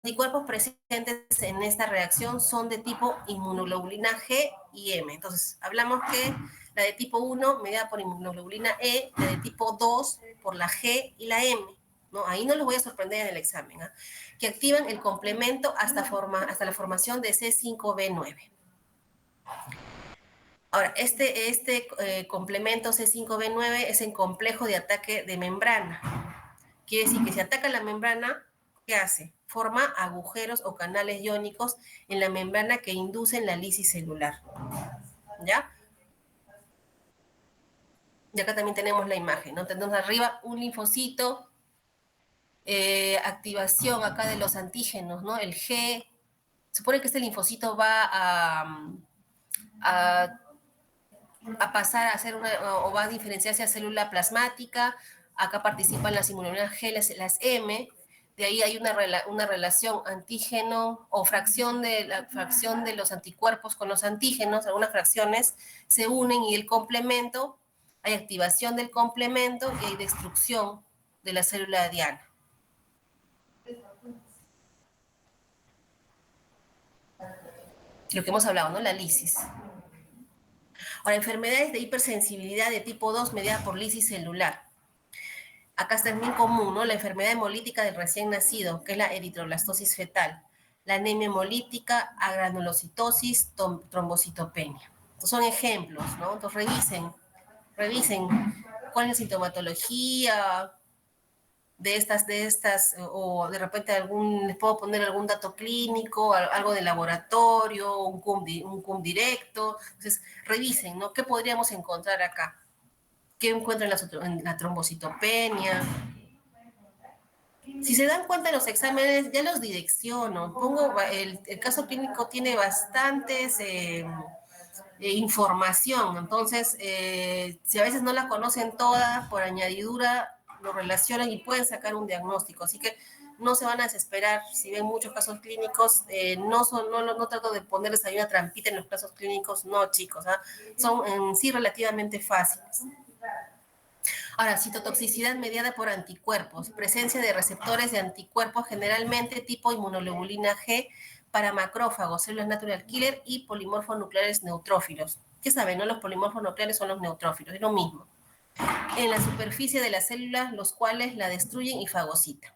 anticuerpos presentes en esta reacción son de tipo inmunoglobulina G y M. Entonces, hablamos que la de tipo 1 mediada por inmunoglobulina E, la de tipo 2 por la G y la M. ¿No? Ahí no los voy a sorprender en el examen, ¿eh? Que activan el complemento hasta la formación de C5b9. Ahora, este complemento C5b9 es en complejo de ataque de membrana. Quiere decir que si ataca la membrana, ¿qué hace? Forma agujeros o canales iónicos en la membrana que inducen la lisis celular. ¿Ya? Y acá también tenemos la imagen, ¿no? Tenemos arriba un linfocito, activación acá de los antígenos, ¿no? El G. Se supone que este linfocito va a pasar a hacer o va a diferenciarse a célula plasmática. Acá participan las inmunoglobulinas G, las M. De ahí hay una relación antígeno o fracción de los anticuerpos con los antígenos. Algunas fracciones se unen y el complemento, hay activación del complemento y hay destrucción de la célula diana. Lo que hemos hablado, ¿no? La lisis. Ahora, enfermedades de hipersensibilidad de tipo 2 mediadas por lisis celular. Acá está bien común, ¿no? La enfermedad hemolítica del recién nacido, que es la eritroblastosis fetal, la anemia hemolítica, agranulocitosis, trombocitopenia. Entonces son ejemplos, ¿no? Entonces revisen cuál es la sintomatología de estas, o de repente les puedo poner algún dato clínico, algo de laboratorio, un CUM directo. Entonces revisen, ¿no? ¿Qué podríamos encontrar acá? ¿Qué encuentran en la trombocitopenia? Si se dan cuenta en los exámenes, ya los direcciono. El caso clínico tiene bastantes información, entonces, si a veces no la conocen todas, por añadidura lo relacionan y pueden sacar un diagnóstico. Así que no se van a desesperar si ven muchos casos clínicos. No trato de ponerles ahí una trampita en los casos clínicos, no, chicos. Son en sí relativamente fáciles. Ahora, citotoxicidad mediada por anticuerpos, presencia de receptores de anticuerpos generalmente tipo inmunoglobulina G para macrófagos, células natural killer y polimorfos nucleares neutrófilos. ¿Qué saben, no? Los polimorfos nucleares son los neutrófilos, es lo mismo. En la superficie de las células, los cuales la destruyen y fagocitan.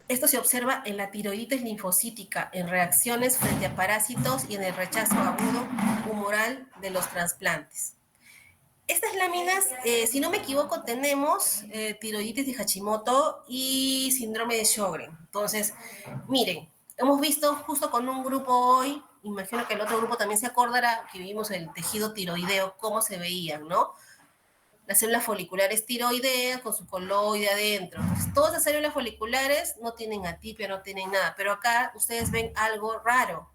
Esto se observa en la tiroiditis linfocítica, en reacciones frente a parásitos y en el rechazo agudo humoral de los trasplantes. Estas láminas, si no me equivoco, tenemos tiroiditis de Hashimoto y síndrome de Sjögren. Entonces, miren, hemos visto justo con un grupo hoy, imagino que el otro grupo también se acordará, que vimos el tejido tiroideo, cómo se veían, ¿no? Las células foliculares tiroideas con su coloide adentro. Entonces, todas las células foliculares no tienen atipia, no tienen nada, pero acá ustedes ven algo raro,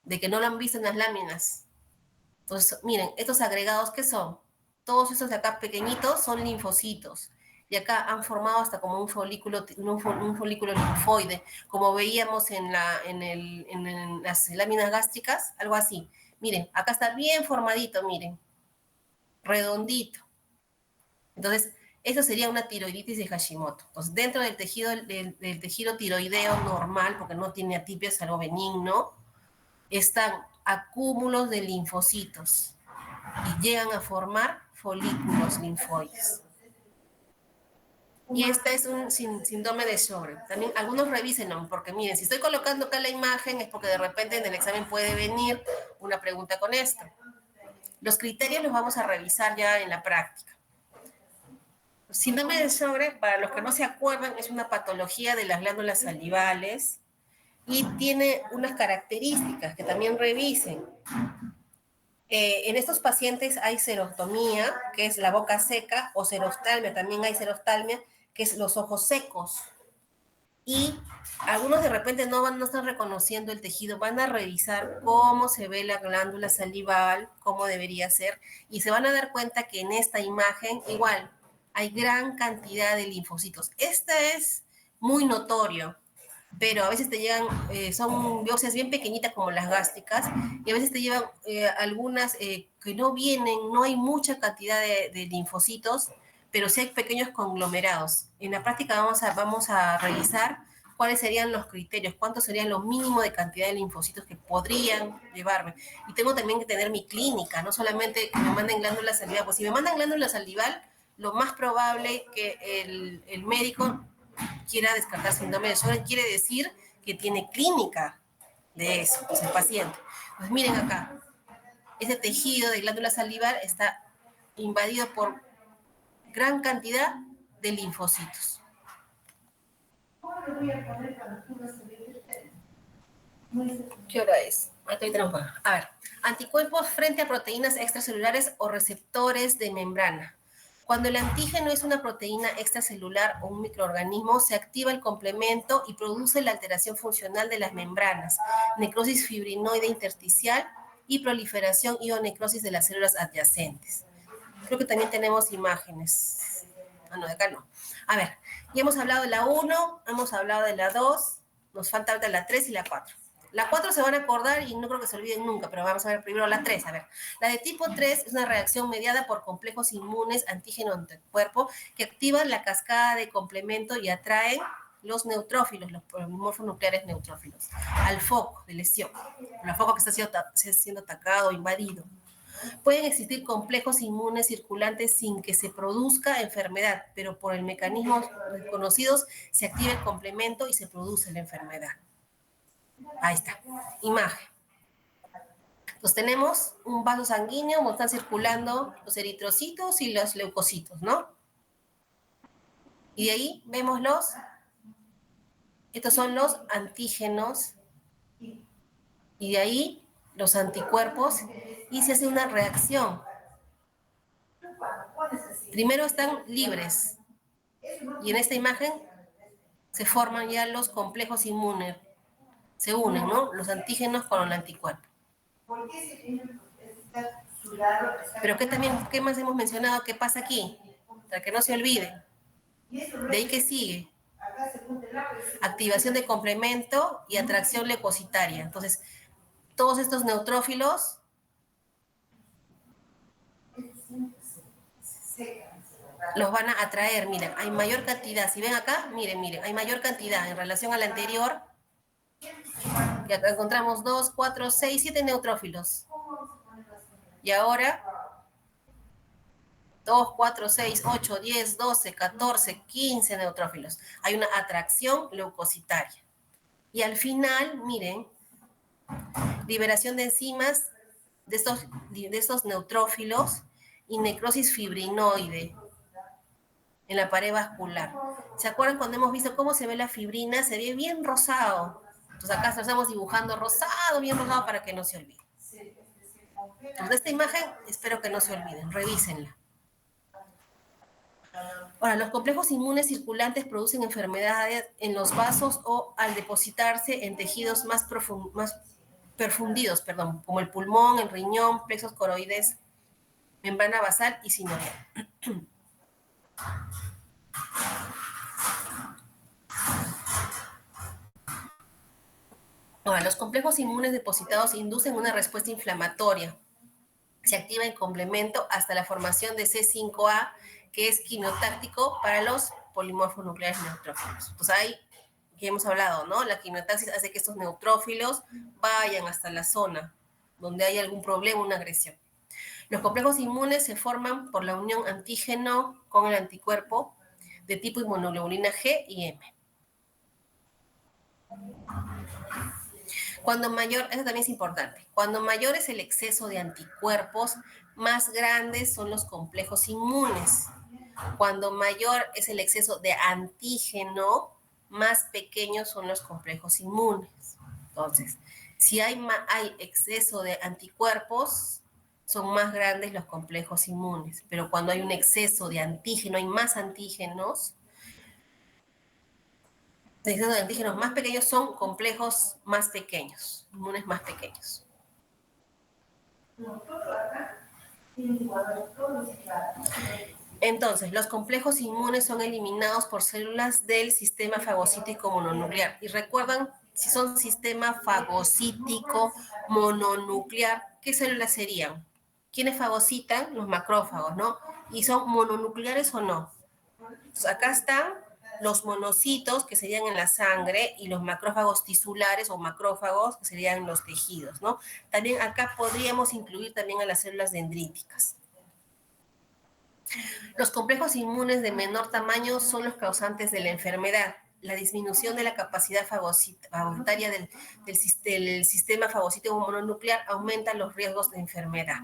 de que no lo han visto en las láminas. Entonces, miren, estos agregados, ¿qué son? Todos estos de acá pequeñitos son linfocitos. Y acá han formado hasta como un folículo linfoide, como veíamos en las láminas gástricas, algo así. Miren, acá está bien formadito, miren, redondito. Entonces, eso sería una tiroiditis de Hashimoto. Entonces, dentro del tejido tiroideo normal, porque no tiene atipia, es algo benigno, están acúmulos de linfocitos y llegan a formar folículos linfoides. Y este es un síndrome de Sjögren. También algunos revísenlo, porque miren, si estoy colocando acá la imagen es porque de repente en el examen puede venir una pregunta con esto. Los criterios los vamos a revisar ya en la práctica. Síndrome de Sjögren, para los que no se acuerdan, es una patología de las glándulas salivales y tiene unas características que también revisen. En estos pacientes hay serostomía, que es la boca seca, o seroftalmia, también hay seroftalmia, que es los ojos secos. Y algunos de repente no están reconociendo el tejido, van a revisar cómo se ve la glándula salival, cómo debería ser, y se van a dar cuenta que en esta imagen igual hay gran cantidad de linfocitos. Este es muy notorio. pero a veces te llegan, son biopsias bien pequeñitas como las gástricas, y a veces te llevan algunas que no vienen, no hay mucha cantidad de linfocitos, pero sí hay pequeños conglomerados. En la práctica vamos a revisar cuáles serían los criterios, cuánto sería lo mínimo de cantidad de linfocitos que podrían llevarme. Y tengo también que tener mi clínica, no solamente que me manden glándula salival, pues si me mandan glándula salival, lo más probable que el médico quiera descartar síndrome de Sjögren, quiere decir que tiene clínica de eso, pues el paciente. Pues miren acá, ese tejido de glándula salivar está invadido por gran cantidad de linfocitos. ¿Qué hora es? Acá hay trampa. A ver, anticuerpos frente a proteínas extracelulares o receptores de membrana. Cuando el antígeno es una proteína extracelular o un microorganismo, se activa el complemento y produce la alteración funcional de las membranas, necrosis fibrinoide intersticial y proliferación y o necrosis de las células adyacentes. Creo que también tenemos imágenes. Ah, no, de acá no. A ver, ya hemos hablado de la 1, hemos hablado de la 2, nos falta ahorita la 3 y la 4. La 4 se van a acordar y no creo que se olviden nunca, pero vamos a ver primero la 3. A ver, la de tipo 3 es una reacción mediada por complejos inmunes antígeno-anticuerpo que activan la cascada de complemento y atraen los neutrófilos, los polimorfos nucleares neutrófilos, al foco de lesión, al foco que está siendo atacado o invadido. Pueden existir complejos inmunes circulantes sin que se produzca enfermedad, pero por el mecanismos desconocidos se activa el complemento y se produce la enfermedad. Ahí está, imagen. Entonces tenemos un vaso sanguíneo donde están circulando los eritrocitos y los leucocitos, ¿no? Y de ahí vemos estos son los antígenos, y de ahí los anticuerpos, y se hace una reacción. Primero están libres, y en esta imagen se forman ya los complejos inmunes, se unen, ¿no? Los antígenos con el anticuerpo. Pero ¿qué más hemos mencionado? ¿Qué pasa aquí? Para que no se olviden. De ahí que sigue. Activación de complemento y atracción leucocitaria. Entonces, todos estos neutrófilos los van a atraer. Miren, hay mayor cantidad. Si ven acá, miren, hay mayor cantidad en relación a la anterior. Y acá encontramos 2, 4, 6, 7 neutrófilos. Y ahora 2, 4, 6, 8, 10, 12, 14, 15 neutrófilos. Hay una atracción leucocitaria. Y al final, miren, liberación de enzimas de estos neutrófilos y necrosis fibrinoide en la pared vascular. ¿Se acuerdan cuando hemos visto cómo se ve la fibrina? Se ve bien rosado. Entonces acá estamos dibujando rosado, bien rosado para que no se olvide. Entonces de esta imagen espero que no se olviden, revísenla. Ahora, los complejos inmunes circulantes producen enfermedades en los vasos o al depositarse en tejidos más perfundidos, como el pulmón, el riñón, plexos coroides, membrana basal y sinovial. Ahora, los complejos inmunes depositados inducen una respuesta inflamatoria. Se activa en complemento hasta la formación de C5A, que es quimiotáctico para los polimorfos nucleares neutrófilos. Entonces ahí que hemos hablado, ¿no? La quimiotaxis hace que estos neutrófilos vayan hasta la zona donde hay algún problema, una agresión. Los complejos inmunes se forman por la unión antígeno con el anticuerpo de tipo inmunoglobulina G y M. Cuando mayor, eso también es importante, cuando mayor es el exceso de anticuerpos, más grandes son los complejos inmunes. Cuando mayor es el exceso de antígeno, más pequeños son los complejos inmunes. Entonces, si hay exceso de anticuerpos, son más grandes los complejos inmunes. Pero cuando hay un exceso de antígeno, hay más antígenos, de exceso de antígenos más pequeños son complejos más pequeños, inmunes más pequeños. Entonces, los complejos inmunes son eliminados por células del sistema fagocítico mononuclear. Y recuerdan, si son sistema fagocítico mononuclear, ¿qué células serían? ¿Quiénes fagocitan? Los macrófagos, ¿no? ¿Y son mononucleares o no? Entonces, acá están los monocitos, que serían en la sangre, y los macrófagos tisulares o macrófagos, que serían los tejidos, ¿no? También acá podríamos incluir también a las células dendríticas. Los complejos inmunes de menor tamaño son los causantes de la enfermedad. La disminución de la capacidad fagocitaria del sistema fagocítico mononuclear aumenta los riesgos de enfermedad.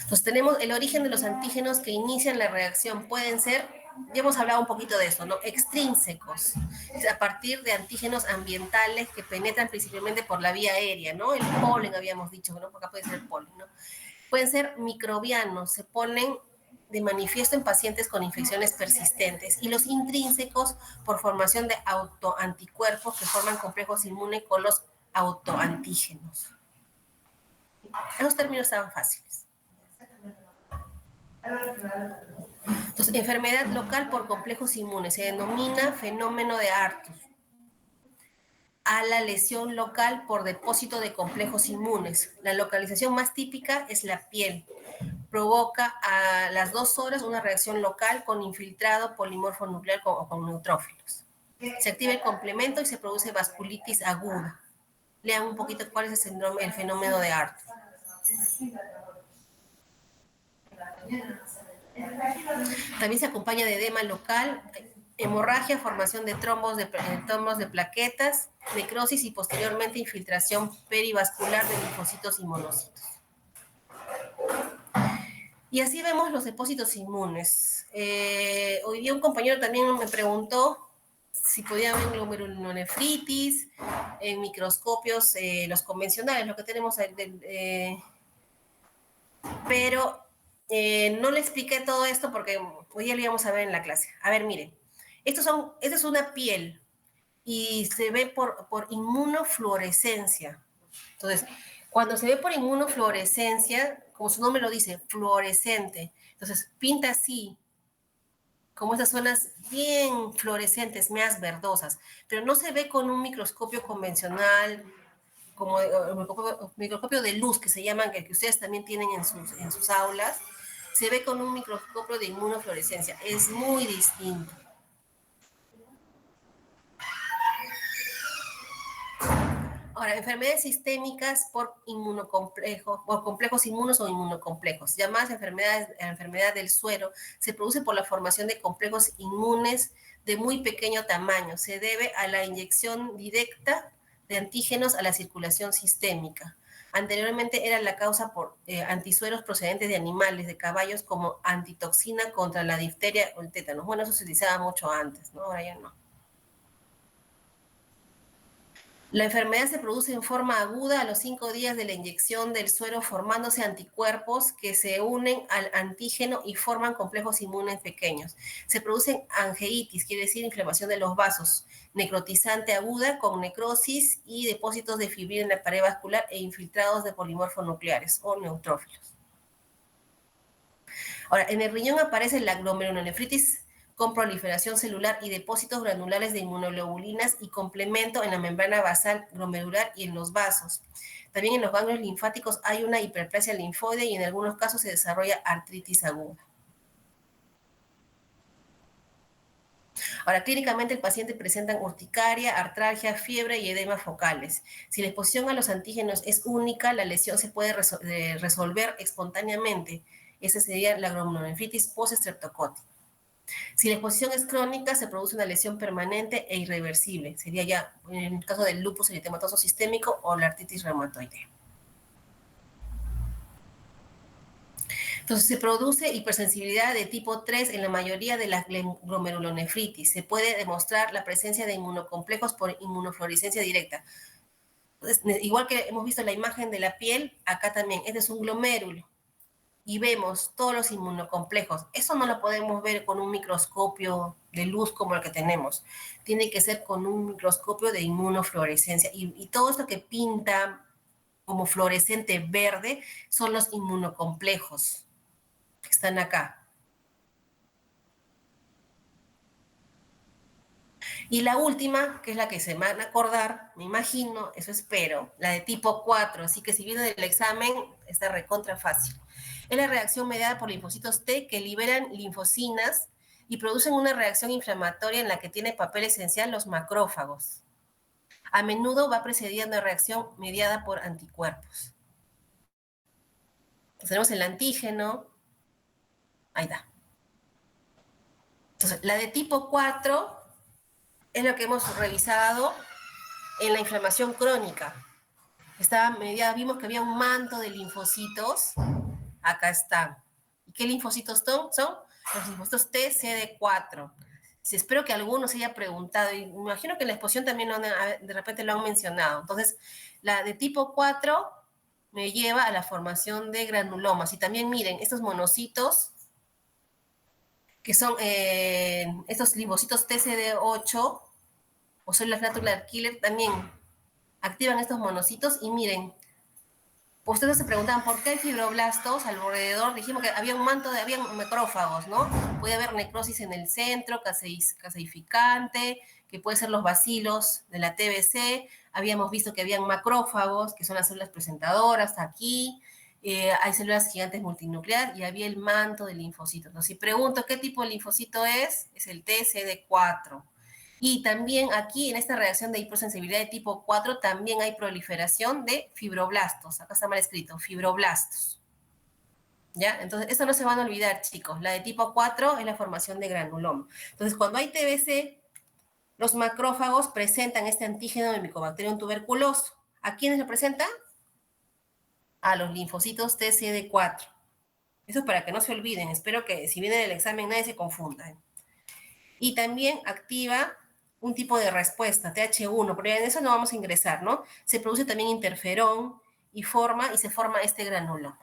Entonces tenemos el origen de los antígenos que inician la reacción. Pueden ser, ya hemos hablado un poquito de eso, ¿no? Extrínsecos, a partir de antígenos ambientales que penetran principalmente por la vía aérea, ¿no? El polen habíamos dicho, ¿no? Acá puede ser el polen, ¿no? Pueden ser microbianos, se ponen de manifiesto en pacientes con infecciones persistentes, y los intrínsecos por formación de autoanticuerpos que forman complejos inmunes con los autoantígenos. Esos términos estaban fáciles. Entonces, enfermedad local por complejos inmunes se denomina fenómeno de Arthur. A la lesión local por depósito de complejos inmunes. La localización más típica es la piel. Provoca a las 2 horas una reacción local con infiltrado polimorfo nuclear o con neutrófilos. Se activa el complemento y se produce vasculitis aguda. Lean un poquito cuál es el fenómeno de Arthur. También se acompaña de edema local, hemorragia, formación de trombos de plaquetas, necrosis y posteriormente infiltración perivascular de linfocitos y monocitos. Y así vemos los depósitos inmunes. Hoy día un compañero también me preguntó si podía haber glomerulonefritis en microscopios, los convencionales, lo que tenemos, pero no le expliqué todo esto porque hoy ya lo íbamos a ver en la clase. A ver, miren, esta es una piel y se ve por inmunofluorescencia. Entonces, cuando se ve por inmunofluorescencia, como su nombre lo dice, fluorescente, entonces pinta así, como esas zonas bien fluorescentes, meas verdosas, pero no se ve con un microscopio convencional, como el microscopio de luz que se llaman, que ustedes también tienen en sus aulas. Se ve con un microscopio de inmunofluorescencia, es muy distinto. Ahora, enfermedades sistémicas por por complejos inmunos o inmunocomplejos, llamadas enfermedad del suero, se produce por la formación de complejos inmunes de muy pequeño tamaño. Se debe a la inyección directa de antígenos a la circulación sistémica. Anteriormente era la causa por antisueros procedentes de animales, de caballos, como antitoxina contra la difteria o el tétanos. Bueno, eso se utilizaba mucho antes, ¿no? Ahora ya no. La enfermedad se produce en forma aguda a los 5 días de la inyección del suero, formándose anticuerpos que se unen al antígeno y forman complejos inmunes pequeños. Se producen angeitis, quiere decir inflamación de los vasos, necrotizante aguda con necrosis y depósitos de fibrina en la pared vascular e infiltrados de polimorfos nucleares o neutrófilos. Ahora, en el riñón aparece la glomerulonefritis con proliferación celular y depósitos granulares de inmunoglobulinas y complemento en la membrana basal glomerular y en los vasos. También en los ganglios linfáticos hay una hiperplasia linfoide y en algunos casos se desarrolla artritis aguda. Ahora, clínicamente el paciente presenta urticaria, artralgia, fiebre y edema focales. Si la exposición a los antígenos es única, la lesión se puede resolver espontáneamente. Esa sería la glomerulonefritis post-estreptocótica. Si la exposición es crónica, se produce una lesión permanente e irreversible. Sería ya en el caso del lupus eritematoso sistémico o la artritis reumatoide. Entonces, se produce hipersensibilidad de tipo 3 en la mayoría de las glomerulonefritis. Se puede demostrar la presencia de inmunocomplejos por inmunofluorescencia directa. Entonces, igual que hemos visto la imagen de la piel, acá también, este es un glomérulo. Y vemos todos los inmunocomplejos. Eso no lo podemos ver con un microscopio de luz como el que tenemos. Tiene que ser con un microscopio de inmunofluorescencia. Y todo esto que pinta como fluorescente verde son los inmunocomplejos que están acá. Y la última, que es la que se van a acordar, me imagino, eso espero, la de tipo 4, así que si viene del examen, está recontra fácil. Es la reacción mediada por linfocitos T que liberan linfocinas y producen una reacción inflamatoria en la que tiene papel esencial los macrófagos. A menudo va precedida una reacción mediada por anticuerpos. Entonces, tenemos el antígeno, ahí está. Entonces, la de tipo 4 es lo que hemos revisado en la inflamación crónica. Estaba mediada, vimos que había un manto de linfocitos, acá están. ¿Y qué linfocitos son? Los linfocitos TCD4. Sí, espero que alguno se haya preguntado, y me imagino que en la exposición también de repente lo han mencionado. Entonces, la de tipo 4 me lleva a la formación de granulomas. Y también miren, estos monocitos, que son estos linfocitos TCD8, o células natural killer, también activan estos monocitos. Y miren, ustedes se preguntaban por qué hay fibroblastos alrededor. Dijimos que había un manto había macrófagos, ¿no? Puede haber necrosis en el centro, caseificante, que puede ser los bacilos de la TBC. Habíamos visto que habían macrófagos, que son las células presentadoras, aquí. Hay células gigantes multinucleares y había el manto de linfocitos. Entonces, si pregunto qué tipo de linfocito es el TCD4. Y también aquí en esta reacción de hipersensibilidad de tipo 4 también hay proliferación de fibroblastos. Acá está mal escrito, fibroblastos. ¿Ya? Entonces, esto no se van a olvidar, chicos. La de tipo 4 es la formación de granuloma. Entonces, cuando hay TBC, los macrófagos presentan este antígeno de Mycobacterium tuberculoso. ¿A quiénes lo presentan? A los linfocitos TCD4. Eso es para que no se olviden. Espero que si viene del examen nadie se confunda. Y también activa un tipo de respuesta, TH1, pero en eso no vamos a ingresar, ¿no? Se produce también interferón y se forma este granuloma.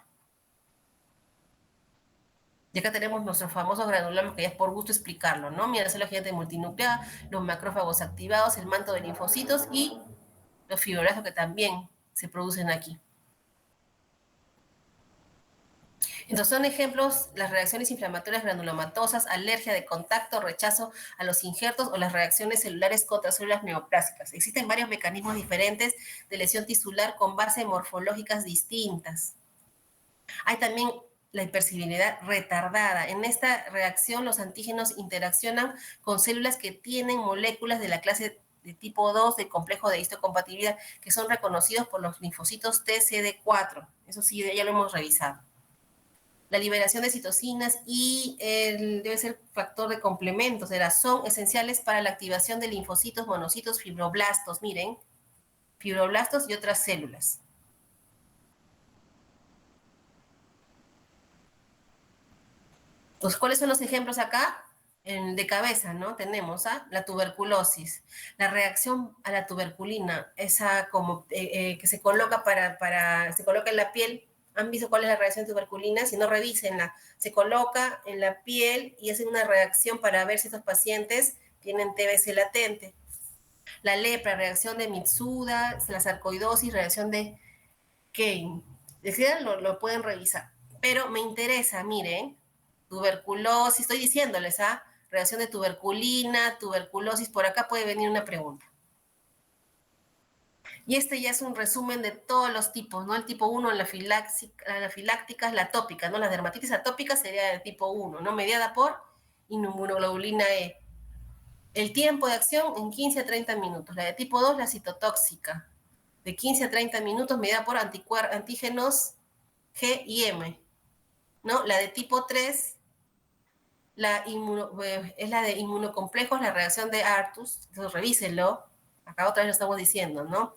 Y acá tenemos nuestros famosos granulomas, que ya es por gusto explicarlo, ¿no? Mira, la célula gigante multinuclear, los macrófagos activados, el manto de linfocitos y los fibroblastos que también se producen aquí. Entonces son ejemplos las reacciones inflamatorias granulomatosas, alergia de contacto, rechazo a los injertos o las reacciones celulares contra células neoplásicas. Existen varios mecanismos diferentes de lesión tisular con bases morfológicas distintas. Hay también la hipersensibilidad retardada. En esta reacción los antígenos interaccionan con células que tienen moléculas de la clase de tipo 2 del complejo de histocompatibilidad, que son reconocidos por los linfocitos TCD4. Eso sí, ya lo hemos revisado. La liberación de citocinas y debe ser factor de complemento, o sea, son esenciales para la activación de linfocitos, monocitos, fibroblastos, miren, fibroblastos y otras células. Entonces, ¿cuáles son los ejemplos acá? De cabeza, ¿no? Tenemos la tuberculosis, la reacción a la tuberculina, esa como que se coloca se coloca en la piel. ¿Han visto cuál es la reacción de tuberculina? Si no, revísenla. Se coloca en la piel y hacen una reacción para ver si estos pacientes tienen TBC latente. La lepra, reacción de Mitsuda, la sarcoidosis, reacción de Kane. Decían, lo pueden revisar. Pero me interesa, miren, tuberculosis, estoy diciéndoles, reacción de tuberculina, tuberculosis, por acá puede venir una pregunta. Y este ya es un resumen de todos los tipos, ¿no? El tipo 1, anafilácticas, la atópica, ¿no? La dermatitis atópica sería el tipo 1, ¿no? Mediada por inmunoglobulina E. El tiempo de acción en 15 a 30 minutos. La de tipo 2, la citotóxica, de 15 a 30 minutos, mediada por antígenos G y M, ¿no? La de tipo 3, es la de inmunocomplejos, la reacción de Artus, entonces revísenlo, acá otra vez lo estamos diciendo, ¿no?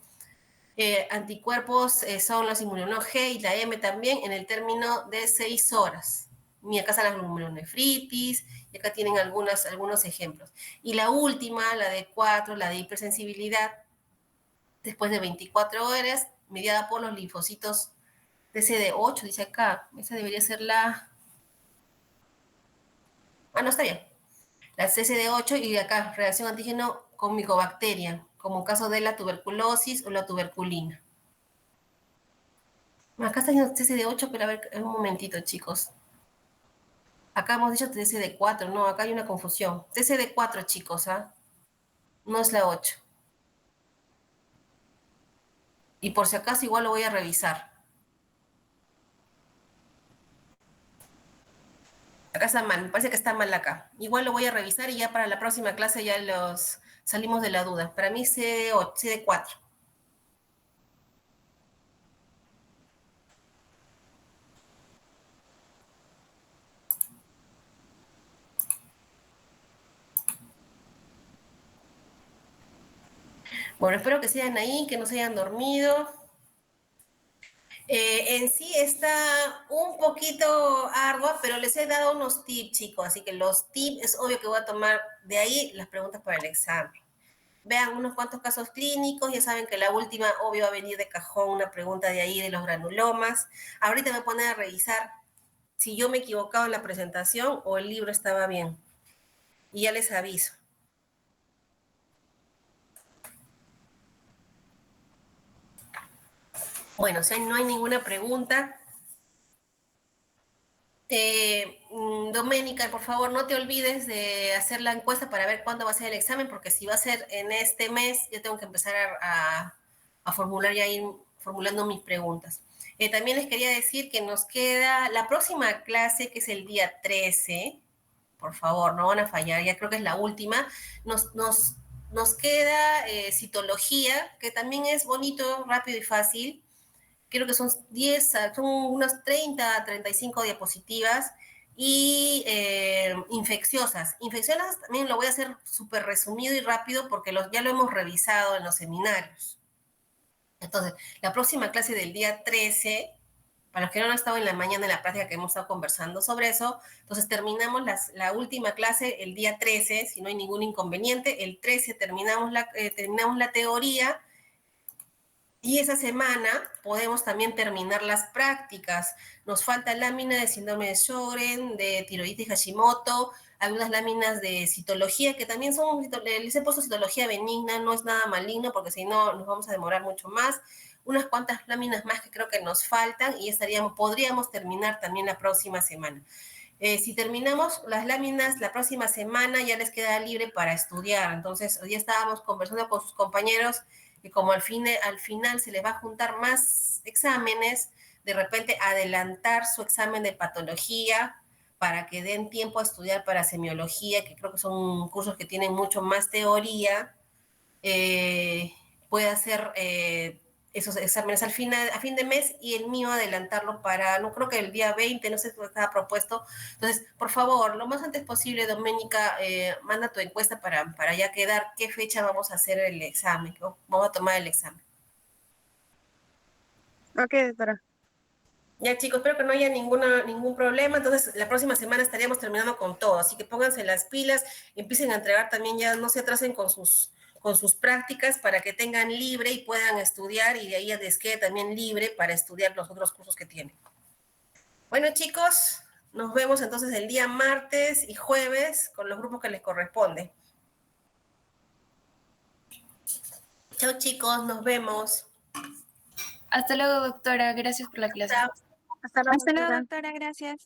Anticuerpos son los inmunoglobulina G y la M también en el término de 6 horas. Y acá están las glomerulonefritis, y acá tienen algunos ejemplos. Y la última, la de 4, la de hipersensibilidad, después de 24 horas, mediada por los linfocitos TCD8, dice acá. Esa debería ser la... no, está bien. La TCD8 y acá, reacción antígeno con micobacteria, como caso de la tuberculosis o la tuberculina. Acá está diciendo TC de 8, pero a ver, un momentito, chicos. Acá hemos dicho TC de 4, no, acá hay una confusión. TC de 4, chicos, ¿ah? No es la 8. Y por si acaso igual lo voy a revisar. Acá está mal, me parece que está mal acá. Igual lo voy a revisar y ya para la próxima clase ya los salimos de la duda. Para mí C8, C de 4. Bueno, espero que sigan ahí, que no se hayan dormido. En sí está un poquito ardua, pero les he dado unos tips, chicos. Así que los tips es obvio que voy a tomar de ahí las preguntas para el examen. Vean unos cuantos casos clínicos, ya saben que la última, obvio, va a venir de cajón una pregunta de ahí de los granulomas. Ahorita me voy a poner a revisar si yo me he equivocado en la presentación o el libro estaba bien. Y ya les aviso. Bueno, si no hay ninguna pregunta, Doménica, por favor, no te olvides de hacer la encuesta para ver cuándo va a ser el examen, porque si va a ser en este mes, yo tengo que empezar a formular ya ir formulando mis preguntas. También les quería decir que nos queda la próxima clase, que es el día 13. Por favor, no van a fallar, ya creo que es la última. Nos queda citología, que también es bonito, rápido y fácil. Creo que son 10, son unas 30, 35 diapositivas. Y infecciosas. Infecciosas también lo voy a hacer súper resumido y rápido porque ya lo hemos revisado en los seminarios. Entonces, la próxima clase del día 13, para los que no han estado en la mañana en la práctica que hemos estado conversando sobre eso, entonces terminamos la última clase el día 13, si no hay ningún inconveniente. El 13 terminamos la teoría. Y esa semana podemos también terminar las prácticas. Nos falta lámina de síndrome de Sjögren, de tiroides Hashimoto, algunas láminas de citología, que también son, les he puesto citología benigna, no es nada maligno, porque si no nos vamos a demorar mucho más. Unas cuantas láminas más que creo que nos faltan y podríamos terminar también la próxima semana. Si terminamos las láminas la próxima semana, ya les queda libre para estudiar. Entonces, hoy estábamos conversando con sus compañeros que como al final se les va a juntar más exámenes, de repente adelantar su examen de patología para que den tiempo a estudiar para semiología, que creo que son cursos que tienen mucho más teoría, puede hacer esos exámenes a fin de mes y el mío adelantarlo para, no creo que el día 20, no sé si estaba propuesto. Entonces, por favor, lo más antes posible, Doménica, manda tu encuesta para ya quedar qué fecha vamos a hacer el examen, ¿no? Vamos a tomar el examen. Ok, doctora. Ya, chicos, espero que no haya ningún problema. Entonces, la próxima semana estaríamos terminando con todo. Así que pónganse las pilas, empiecen a entregar también, ya no se atrasen con sus prácticas para que tengan libre y puedan estudiar y de ahí les quede también libre para estudiar los otros cursos que tienen. Bueno, chicos, nos vemos entonces el día martes y jueves con los grupos que les corresponde. Chao, chicos, nos vemos. Hasta luego, doctora. Gracias por la clase. Chao. Hasta luego, Hasta luego, doctora. doctora, gracias.